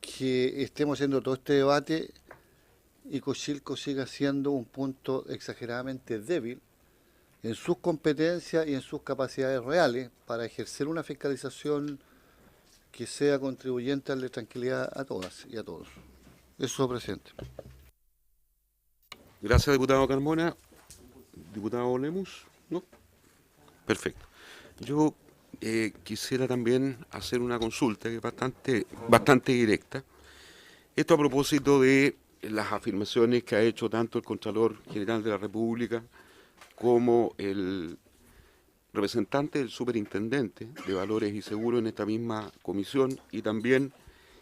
que estemos haciendo todo este debate y Cochilco siga siendo un punto exageradamente débil en sus competencias y en sus capacidades reales para ejercer una fiscalización que sea contribuyente a la tranquilidad a todas y a todos. Eso, presidente. Gracias, diputado Carmona. Diputado Lemus, ¿no? Perfecto. Yo quisiera también hacer una consulta que es bastante directa. Esto a propósito de las afirmaciones que ha hecho tanto el Contralor General de la República como el representante del Superintendente de Valores y Seguros en esta misma comisión, y también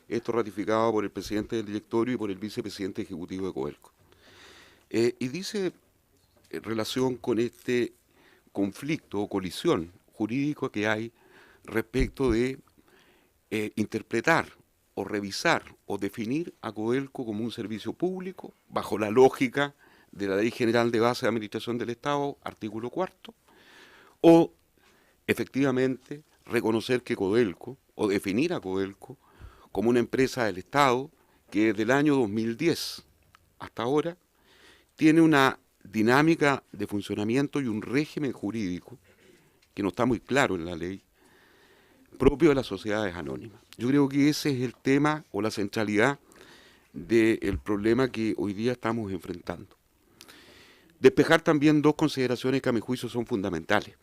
esto ratificado por el presidente del directorio y por el vicepresidente ejecutivo de Codelco. Y dice, en relación con este conflicto o colisión jurídico que hay respecto de interpretar o revisar o definir a Codelco como un servicio público bajo la lógica de la Ley General de Base de Administración del Estado, artículo 4, o efectivamente reconocer que Codelco, o definir a Codelco como una empresa del Estado que desde el año 2010 hasta ahora tiene una dinámica de funcionamiento y un régimen jurídico que no está muy claro en la ley, propio de las sociedades anónimas. Yo creo que ese es el tema o la centralidad del problema que hoy día estamos enfrentando. Despejar también dos consideraciones que a mi juicio son fundamentales.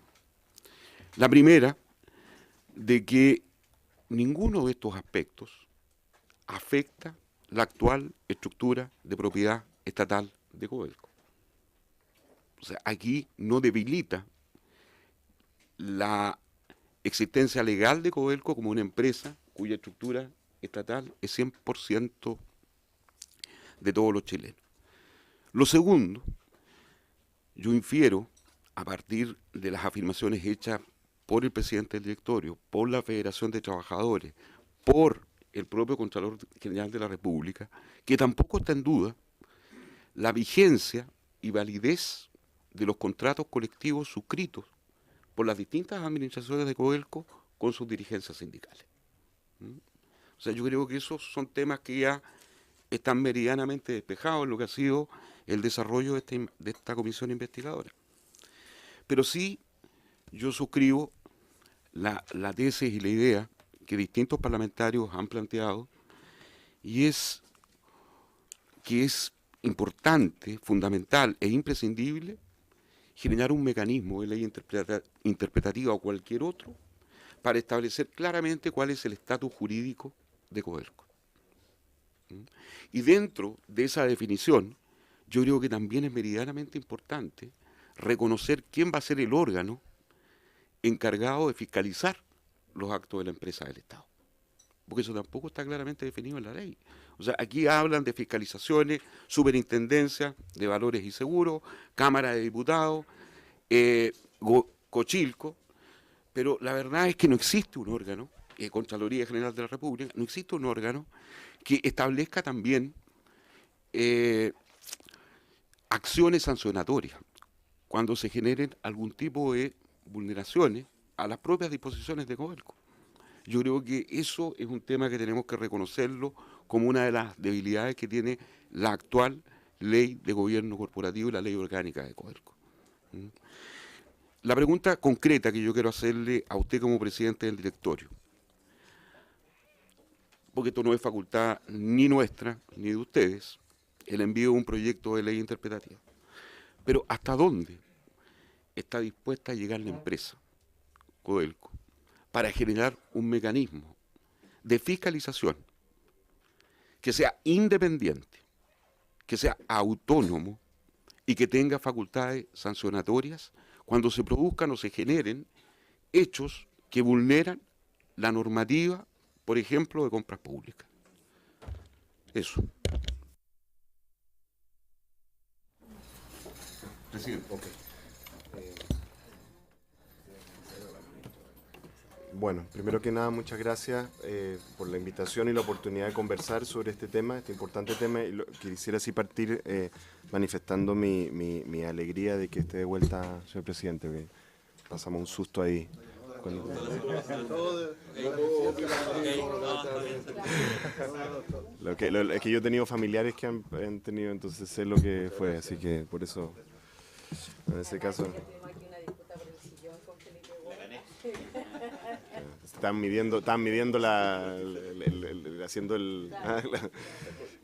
La primera, de que ninguno de estos aspectos afecta la actual estructura de propiedad estatal de Codelco. O sea, aquí no debilita la existencia legal de Codelco como una empresa cuya estructura estatal es 100% de todos los chilenos. Lo segundo, yo infiero, a partir de las afirmaciones hechas por el presidente del directorio, por la Federación de Trabajadores, por el propio Contralor General de la República, que tampoco está en duda la vigencia y validez de los contratos colectivos suscritos por las distintas administraciones de Codelco con sus dirigencias sindicales. O sea, yo creo que esos son temas que ya están meridianamente despejados en lo que ha sido el desarrollo de esta comisión investigadora. Pero sí, yo suscribo la tesis y la idea que distintos parlamentarios han planteado, y es que es importante, fundamental e imprescindible generar un mecanismo de ley interpretativa o cualquier otro para establecer claramente cuál es el estatus jurídico de Codelco. Y dentro de esa definición, yo creo que también es meridianamente importante reconocer quién va a ser el órgano encargado de fiscalizar los actos de la empresa del Estado. Porque eso tampoco está claramente definido en la ley. O sea, aquí hablan de fiscalizaciones, superintendencia de valores y seguros, Cámara de Diputados, Cochilco, pero la verdad es que no existe un órgano, Contraloría General de la República, no existe un órgano que establezca también acciones sancionatorias cuando se generen algún tipo de vulneraciones a las propias disposiciones de Codelco. Yo creo que eso es un tema que tenemos que reconocerlo como una de las debilidades que tiene la actual ley de gobierno corporativo y la ley orgánica de Codelco. La pregunta concreta que yo quiero hacerle a usted como presidente del directorio, porque esto no es facultad ni nuestra ni de ustedes, el envío de un proyecto de ley interpretativa, pero ¿hasta dónde está dispuesta a llegar la empresa Codelco para generar un mecanismo de fiscalización que sea independiente, que sea autónomo y que tenga facultades sancionatorias cuando se produzcan o se generen hechos que vulneran la normativa, por ejemplo, de compras públicas? Eso. Presidente. Okay. Bueno, primero que nada, muchas gracias por la invitación y la oportunidad de conversar sobre este tema, este importante tema. Y quisiera así partir manifestando mi alegría de que esté de vuelta, señor presidente, que pasamos un susto ahí. Es que yo he tenido familiares que han tenido, entonces sé lo que fue, así que por eso, en ese caso... Están midiendo haciendo el...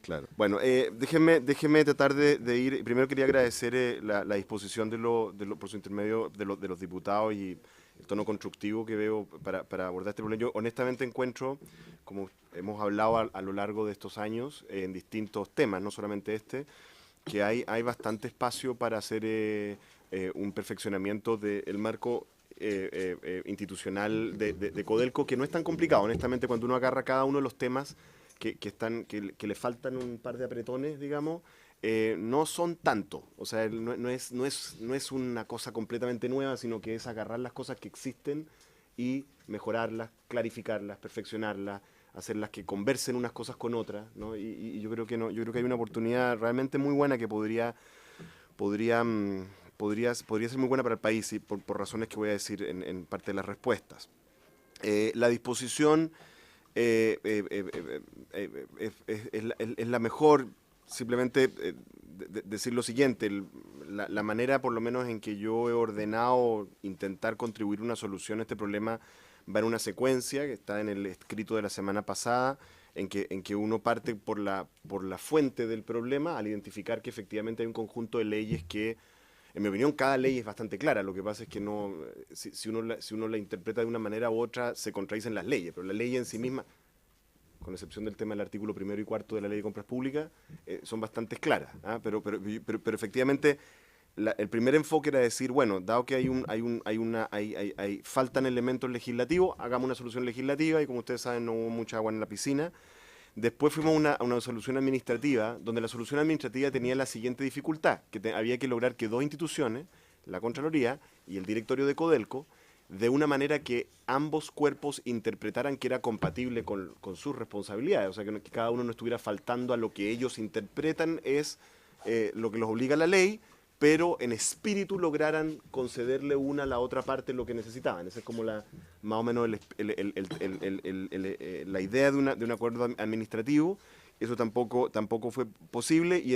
Claro. Bueno, déjeme tratar de ir. Primero quería agradecer la disposición por su intermedio de los diputados y el tono constructivo que veo para abordar este problema. Yo honestamente encuentro, como hemos hablado a lo largo de estos años, en distintos temas, no solamente este, que hay bastante espacio para hacer un perfeccionamiento del marco institucional de Codelco, que no es tan complicado, honestamente, cuando uno agarra cada uno de los temas que le faltan un par de apretones, digamos, no son tanto. O sea, no es una cosa completamente nueva, sino que es agarrar las cosas que existen y mejorarlas, clarificarlas, perfeccionarlas, hacerlas que conversen unas cosas con otras, ¿no? Y yo creo que no, yo creo que hay una oportunidad realmente muy buena que podría ser muy buena para el país, y por razones que voy a decir en parte de las respuestas. La disposición es la mejor. Simplemente decir lo siguiente, la manera por lo menos en que yo he ordenado intentar contribuir una solución a este problema va en una secuencia que está en el escrito de la semana pasada, en que uno parte por la fuente del problema al identificar que efectivamente hay un conjunto de leyes que, en mi opinión, cada ley es bastante clara. Lo que pasa es que no, si uno la interpreta de una manera u otra, se contradicen las leyes, pero la ley en sí misma, con excepción del tema del artículo 1º y 4º de la Ley de Compras Públicas, son bastante claras, ¿ah? Pero efectivamente el primer enfoque era decir, bueno, dado que faltan elementos legislativos, hagamos una solución legislativa, y como ustedes saben, no hubo mucha agua en la piscina. Después fuimos a una solución administrativa, donde la solución administrativa tenía la siguiente dificultad, que había que lograr que dos instituciones, la Contraloría y el directorio de Codelco, de una manera que ambos cuerpos interpretaran que era compatible con sus responsabilidades, o sea, que cada uno no estuviera faltando a lo que ellos interpretan es lo que los obliga la ley, pero en espíritu lograran concederle una a la otra parte lo que necesitaban. Esa es como más o menos la idea de un acuerdo administrativo. Eso tampoco fue posible, y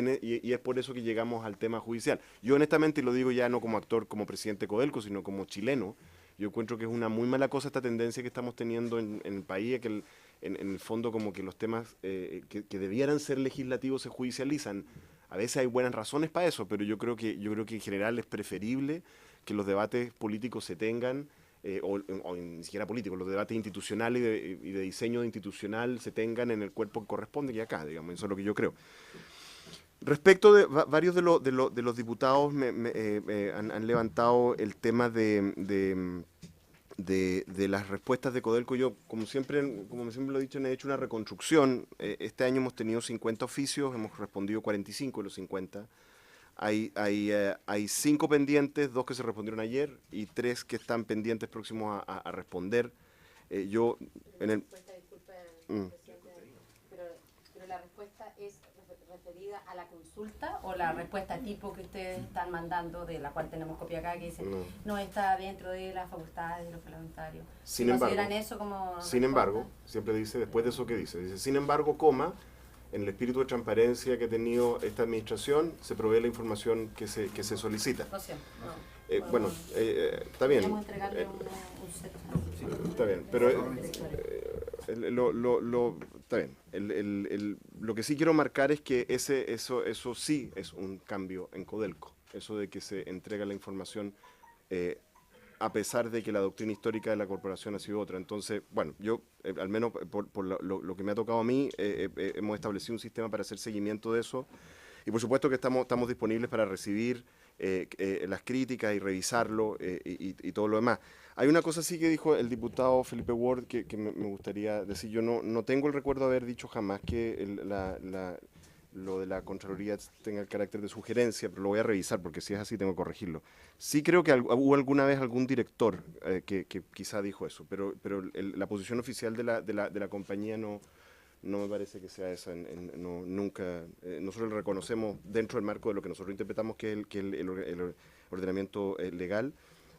es por eso que llegamos al tema judicial. Yo honestamente, y lo digo ya no como actor, como presidente de Codelco, sino como chileno, yo encuentro que es una muy mala cosa esta tendencia que estamos teniendo en el país, que en el fondo como que los temas que debieran ser legislativos se judicializan. A veces hay buenas razones para eso, pero yo creo que en general es preferible que los debates políticos se tengan, o ni siquiera políticos, los debates institucionales y de diseño institucional se tengan en el cuerpo que corresponde, que acá, digamos, eso es lo que yo creo. Respecto de varios de los diputados han levantado el tema de las respuestas de Codelco. Yo, como siempre lo he dicho, he hecho una reconstrucción. Este año hemos tenido 50 oficios, hemos respondido 45 de los 50. Hay 5 pendientes, 2 que se respondieron ayer y 3 que están pendientes próximos a responder. Pero la respuesta es referida a la consulta, o la respuesta tipo que ustedes están mandando, de la cual tenemos copia acá, que dice no está dentro de las facultades de los parlamentarios. Sin embargo, eso como siempre dice, después de eso que dice, sin embargo, en el espíritu de transparencia que ha tenido esta administración, se provee la información que se solicita. Está bien. Está bien, pero está bien. Lo que sí quiero marcar es que eso sí es un cambio en Codelco, eso de que se entrega la información a pesar de que la doctrina histórica de la corporación ha sido otra. Entonces, bueno, yo, al menos por lo que me ha tocado a mí, hemos establecido un sistema para hacer seguimiento de eso, y por supuesto que estamos disponibles para recibir las críticas y revisarlo y todo lo demás. Hay una cosa sí que dijo el diputado Felipe Ward que me gustaría decir. Yo no tengo el recuerdo de haber dicho jamás que lo de la Contraloría tenga el carácter de sugerencia, pero lo voy a revisar porque si es así tengo que corregirlo. Sí creo que hubo alguna vez algún director que quizá dijo eso, pero la posición oficial de la compañía no me parece que sea esa. Nunca. Nosotros lo reconocemos dentro del marco de lo que nosotros interpretamos que es el ordenamiento legal,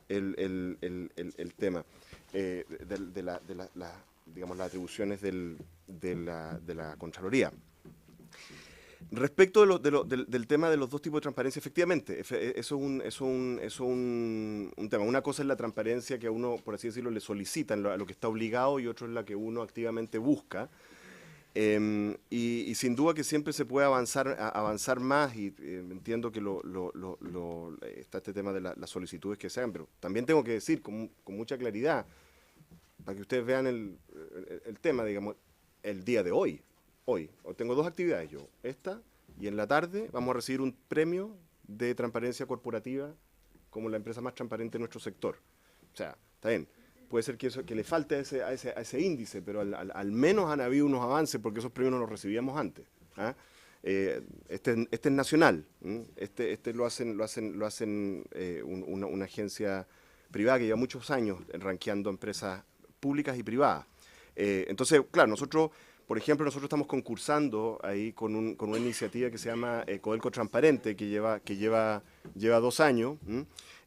el tema digamos, las atribuciones de la Contraloría. Respecto del tema de los dos tipos de transparencia, efectivamente, eso es un tema. Una cosa es la transparencia que a uno, por así decirlo, le solicitan, a lo que está obligado, y otro es la que uno activamente busca. Y sin duda que siempre se puede avanzar más, y entiendo que está este tema de las solicitudes que se hagan, pero también tengo que decir con mucha claridad, para que ustedes vean el tema, digamos, el día de hoy tengo 2 actividades yo, esta, y en la tarde vamos a recibir un premio de transparencia corporativa como la empresa más transparente de nuestro sector. O sea, está bien. Puede ser que le falte a ese índice, pero al menos han habido unos avances, porque esos premios no los recibíamos antes. Este es nacional. Este lo hacen una agencia privada que lleva muchos años rankeando empresas públicas y privadas. Entonces, claro, nosotros, por ejemplo, estamos concursando ahí con una iniciativa que se llama Codelco Transparente, que lleva 2 años,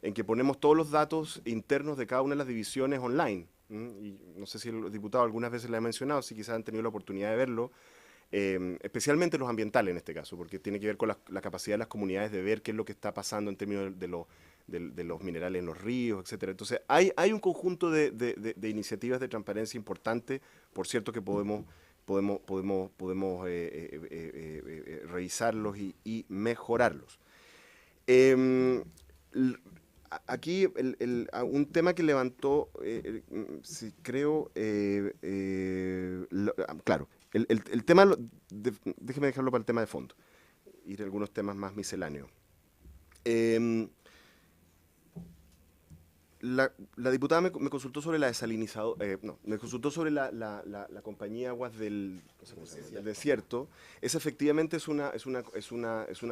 en que ponemos todos los datos internos de cada una de las divisiones online. Y no sé si el diputado algunas veces le ha mencionado, si quizás han tenido la oportunidad de verlo, especialmente los ambientales en este caso, porque tiene que ver con la capacidad de las comunidades de ver qué es lo que está pasando en términos de los minerales en los ríos, etcétera. Entonces, hay un conjunto de iniciativas de transparencia importante, por cierto, que podemos revisarlos y mejorarlos. Aquí un tema que levantó, creo, claro, el tema, déjeme dejarlo para el tema de fondo, ir a algunos temas más misceláneos. La diputada me consultó sobre la desalinizadora, me consultó sobre la compañía Aguas del Desierto. Efectivamente es una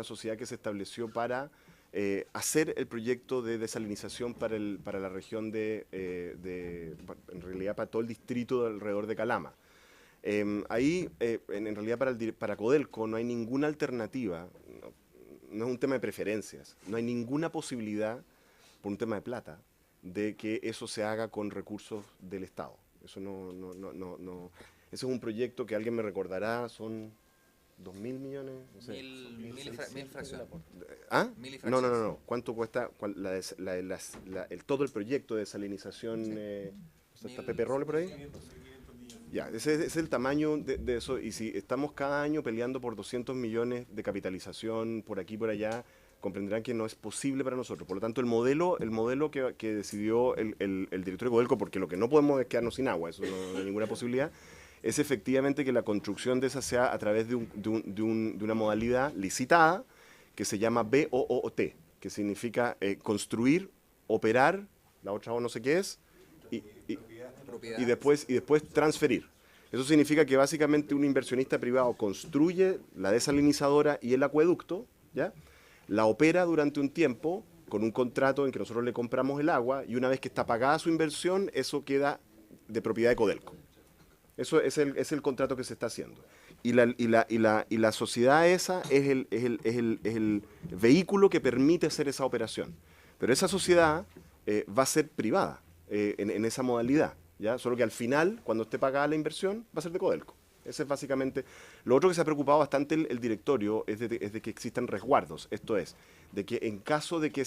sociedad que se estableció para hacer el proyecto de desalinización para la región en realidad para todo el distrito alrededor de Calama. Ahí, en realidad para Codelco no hay ninguna alternativa, no es un tema de preferencias, no hay ninguna posibilidad, por un tema de plata, de que eso se haga con recursos del Estado. Eso no. Ese es un proyecto que alguien me recordará, son 2.000 millones, no sé. Mil fracciones. ¿Ah? Mil y No. fracciones. ¿Cuánto cuesta todo el proyecto de desalinización? ¿Está Pepe Roble por ahí? Ya, ese es el tamaño de eso. Y si estamos cada año peleando por 200 millones de capitalización por aquí y por allá, comprenderán que no es posible para nosotros. Por lo tanto, el modelo que decidió el directorio de Codelco, porque lo que no podemos es quedarnos sin agua, eso no hay ninguna posibilidad, es efectivamente que la construcción de esa sea a través de una modalidad licitada que se llama BOOT, que significa construir, operar, la otra O no sé qué es, y después transferir. Eso significa que básicamente un inversionista privado construye la desalinizadora y el acueducto, ¿ya? La opera durante un tiempo con un contrato en que nosotros le compramos el agua y una vez que está pagada su inversión, eso queda de propiedad de Codelco. Eso es el contrato que se está haciendo. Y la sociedad esa es el vehículo que permite hacer esa operación. Pero esa sociedad va a ser privada en esa modalidad, ¿ya? Solo que al final, cuando esté pagada la inversión, va a ser de Codelco. Ese es básicamente. Lo otro que se ha preocupado bastante el directorio es de que existan resguardos. Esto es, de que en caso de que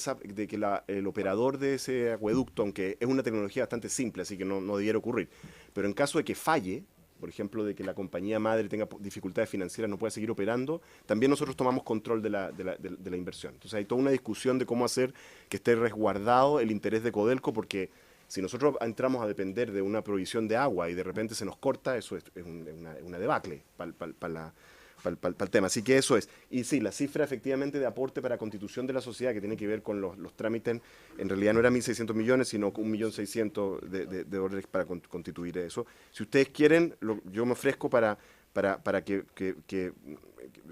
el operador de ese acueducto, aunque es una tecnología bastante simple, así que no debiera ocurrir, pero en caso de que falle, por ejemplo, de que la compañía madre tenga dificultades financieras, no pueda seguir operando, también nosotros tomamos control de la inversión. Entonces hay toda una discusión de cómo hacer que esté resguardado el interés de Codelco, porque si nosotros entramos a depender de una provisión de agua y de repente se nos corta, eso es una debacle para el tema. Así que eso es. Y sí, la cifra efectivamente de aporte para constitución de la sociedad, que tiene que ver con los trámites, en realidad no era 1.600 millones, sino 1.600.000 de dólares para constituir eso. Si ustedes quieren, yo me ofrezco para que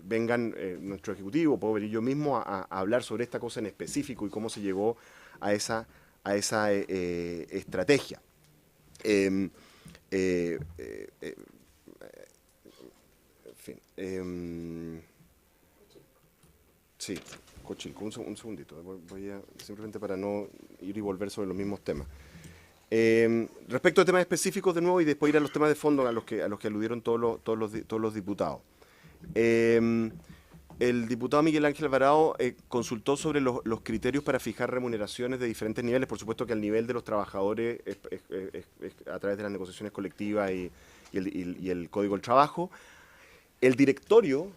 vengan nuestro ejecutivo, puedo venir yo mismo a hablar sobre esta cosa en específico y cómo se llegó a esa estrategia. En fin. Sí, Cochilco, un segundito. Voy a, simplemente para no ir y volver sobre los mismos temas. Respecto a temas específicos de nuevo y después ir a los temas de fondo a los que aludieron todos los diputados. El diputado Miguel Ángel Alvarado consultó sobre los criterios para fijar remuneraciones de diferentes niveles. Por supuesto que al nivel de los trabajadores es a través de las negociaciones colectivas y el Código del Trabajo. El directorio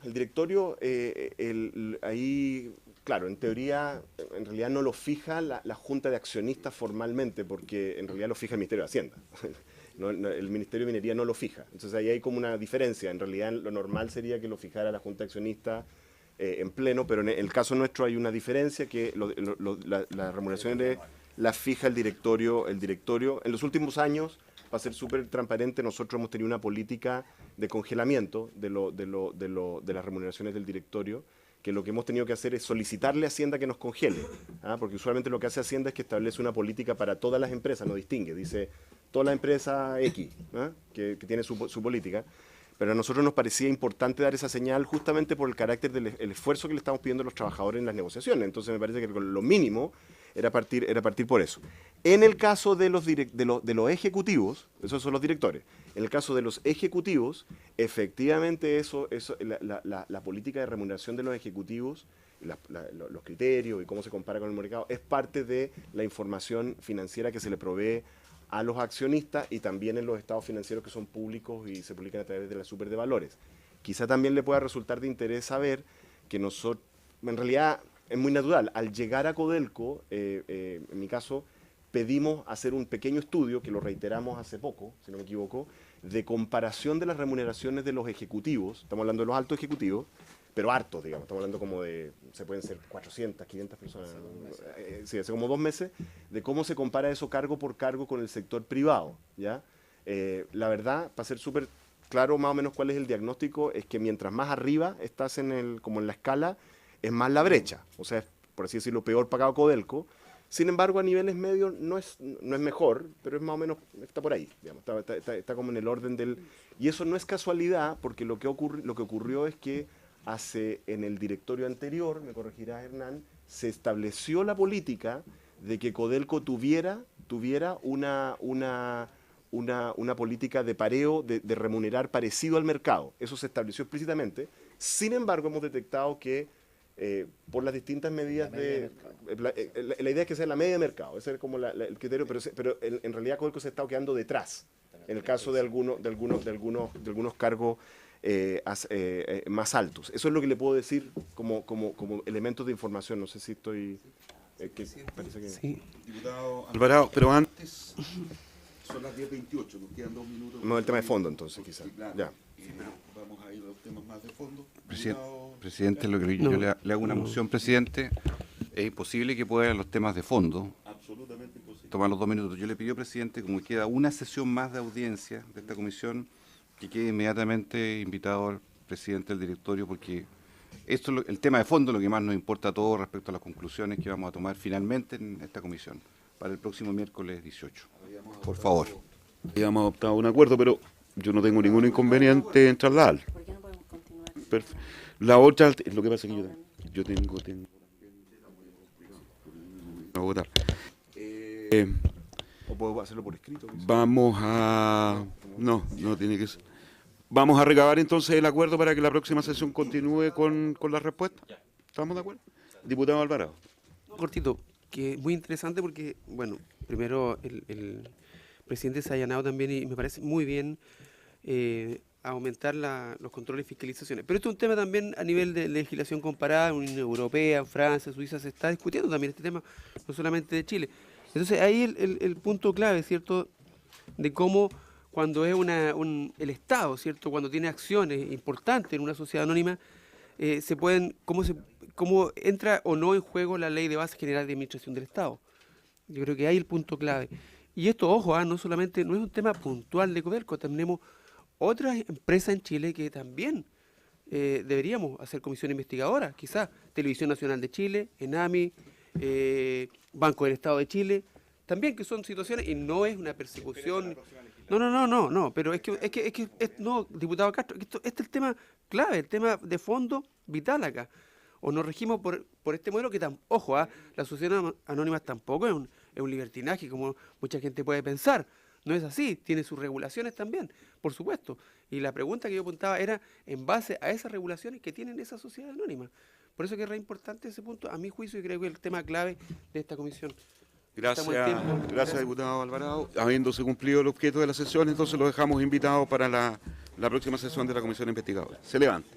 ahí, claro, en teoría, en realidad no lo fija la Junta de Accionistas formalmente, porque en realidad lo fija el Ministerio de Hacienda. El Ministerio de Minería no lo fija. Entonces ahí hay como una diferencia. En realidad lo normal sería que lo fijara la Junta de Accionistas en pleno, pero en el caso nuestro hay una diferencia, que las remuneraciones las fija el directorio. En los últimos años para ser súper transparente, nosotros hemos tenido una política de congelamiento de las remuneraciones del directorio, que lo que hemos tenido que hacer es solicitarle a Hacienda que nos congele, porque usualmente lo que hace Hacienda es que establece una política para todas las empresas, no distingue, dice todas las empresas X, que tiene su política. Pero a nosotros nos parecía importante dar esa señal justamente por el carácter del esfuerzo que le estamos pidiendo a los trabajadores en las negociaciones. Entonces me parece que lo mínimo era partir por eso. En el caso de los ejecutivos, esos son los directores, en el caso de los ejecutivos, efectivamente la política de remuneración de los ejecutivos, los criterios y cómo se compara con el mercado, es parte de la información financiera que se le provee a los accionistas y también en los estados financieros que son públicos y se publican a través de la super de valores. Quizá también le pueda resultar de interés saber que nosotros, en realidad es muy natural, al llegar a Codelco, en mi caso, pedimos hacer un pequeño estudio, que lo reiteramos hace poco, si no me equivoco, de comparación de las remuneraciones de los ejecutivos, estamos hablando de los altos ejecutivos, pero hartos, digamos, estamos hablando como de, se pueden ser 400, 500 personas, sí, hace como 2 meses, de cómo se compara eso cargo por cargo con el sector privado, ¿ya? La verdad, para ser súper claro más o menos cuál es el diagnóstico, es que mientras más arriba estás como en la escala, es más la brecha, o sea, es, por así decirlo, peor pagado Codelco. Sin embargo, a niveles medios no es mejor, pero es más o menos, está por ahí, digamos, está como en el orden del... Y eso no es casualidad, porque lo que ocurrió es que en el directorio anterior, me corregirá Hernán, se estableció la política de que Codelco tuviera una política de pareo, de remunerar parecido al mercado. Eso se estableció explícitamente. Sin embargo, hemos detectado que por las distintas medidas la idea es que sea la media de mercado, ese es como el criterio, pero en realidad Codelco se ha estado quedando detrás, en el caso de algunos cargos más altos. Eso es lo que le puedo decir como elementos de información. No sé si estoy... parece que... Sí. Diputado Alvarado, pero antes son las 10:28, nos quedan 2 minutos. No, el tema de fondo entonces, quizás. Claro. Ya. Vamos a ir a los temas más de fondo. Presidente, yo le hago una moción, presidente. Es imposible que pueda los temas de fondo. Absolutamente imposible. Tomar los 2 minutos. Yo le pido, presidente, como queda una sesión más de audiencia de esta comisión, que quede inmediatamente invitado al presidente del directorio, porque esto es el tema de fondo, lo que más nos importa a todos respecto a las conclusiones que vamos a tomar finalmente en esta comisión para el próximo miércoles 18. Por favor. Habíamos adoptado un acuerdo, pero yo no tengo ningún inconveniente en trasladarlo. ¿Por qué no podemos continuar? Perfecto. La otra, lo que pasa es que yo tengo a votar. O puedo hacerlo por escrito. Vamos a... No tiene que ser. Vamos a recabar entonces el acuerdo para que la próxima sesión continúe con la respuesta. ¿Estamos de acuerdo? Diputado Alvarado. Cortito, que es muy interesante porque, bueno, primero el presidente se ha allanado también y me parece muy bien aumentar los controles y fiscalizaciones. Pero esto es un tema también a nivel de legislación comparada, en Unión Europea, Francia, Suiza, se está discutiendo también este tema, no solamente de Chile. Entonces ahí el punto clave, ¿cierto?, de cómo cuando es el Estado, ¿cierto?, cuando tiene acciones importantes en una sociedad anónima, cómo entra o no en juego la Ley de Base General de Administración del Estado. Yo creo que ahí el punto clave. Y esto, ojo, no solamente, no es un tema puntual de Codelco, tenemos otras empresas en Chile que también deberíamos hacer comisión investigadora, quizás Televisión Nacional de Chile, ENAMI, Banco del Estado de Chile, también que son situaciones, y no es una persecución. No, pero no, diputado Castro, este es el tema clave, el tema de fondo vital acá. O nos regimos por este modelo que, ojo, las sociedades anónimas tampoco es un libertinaje como mucha gente puede pensar. No es así, tiene sus regulaciones también, por supuesto. Y la pregunta que yo apuntaba era en base a esas regulaciones que tienen esas sociedades anónimas. Por eso que es re importante ese punto, a mi juicio, y creo que es el tema clave de esta comisión. Gracias, diputado Alvarado. Habiéndose cumplido el objeto de la sesión, entonces lo dejamos invitado para la próxima sesión de la comisión investigadora. Se levanta.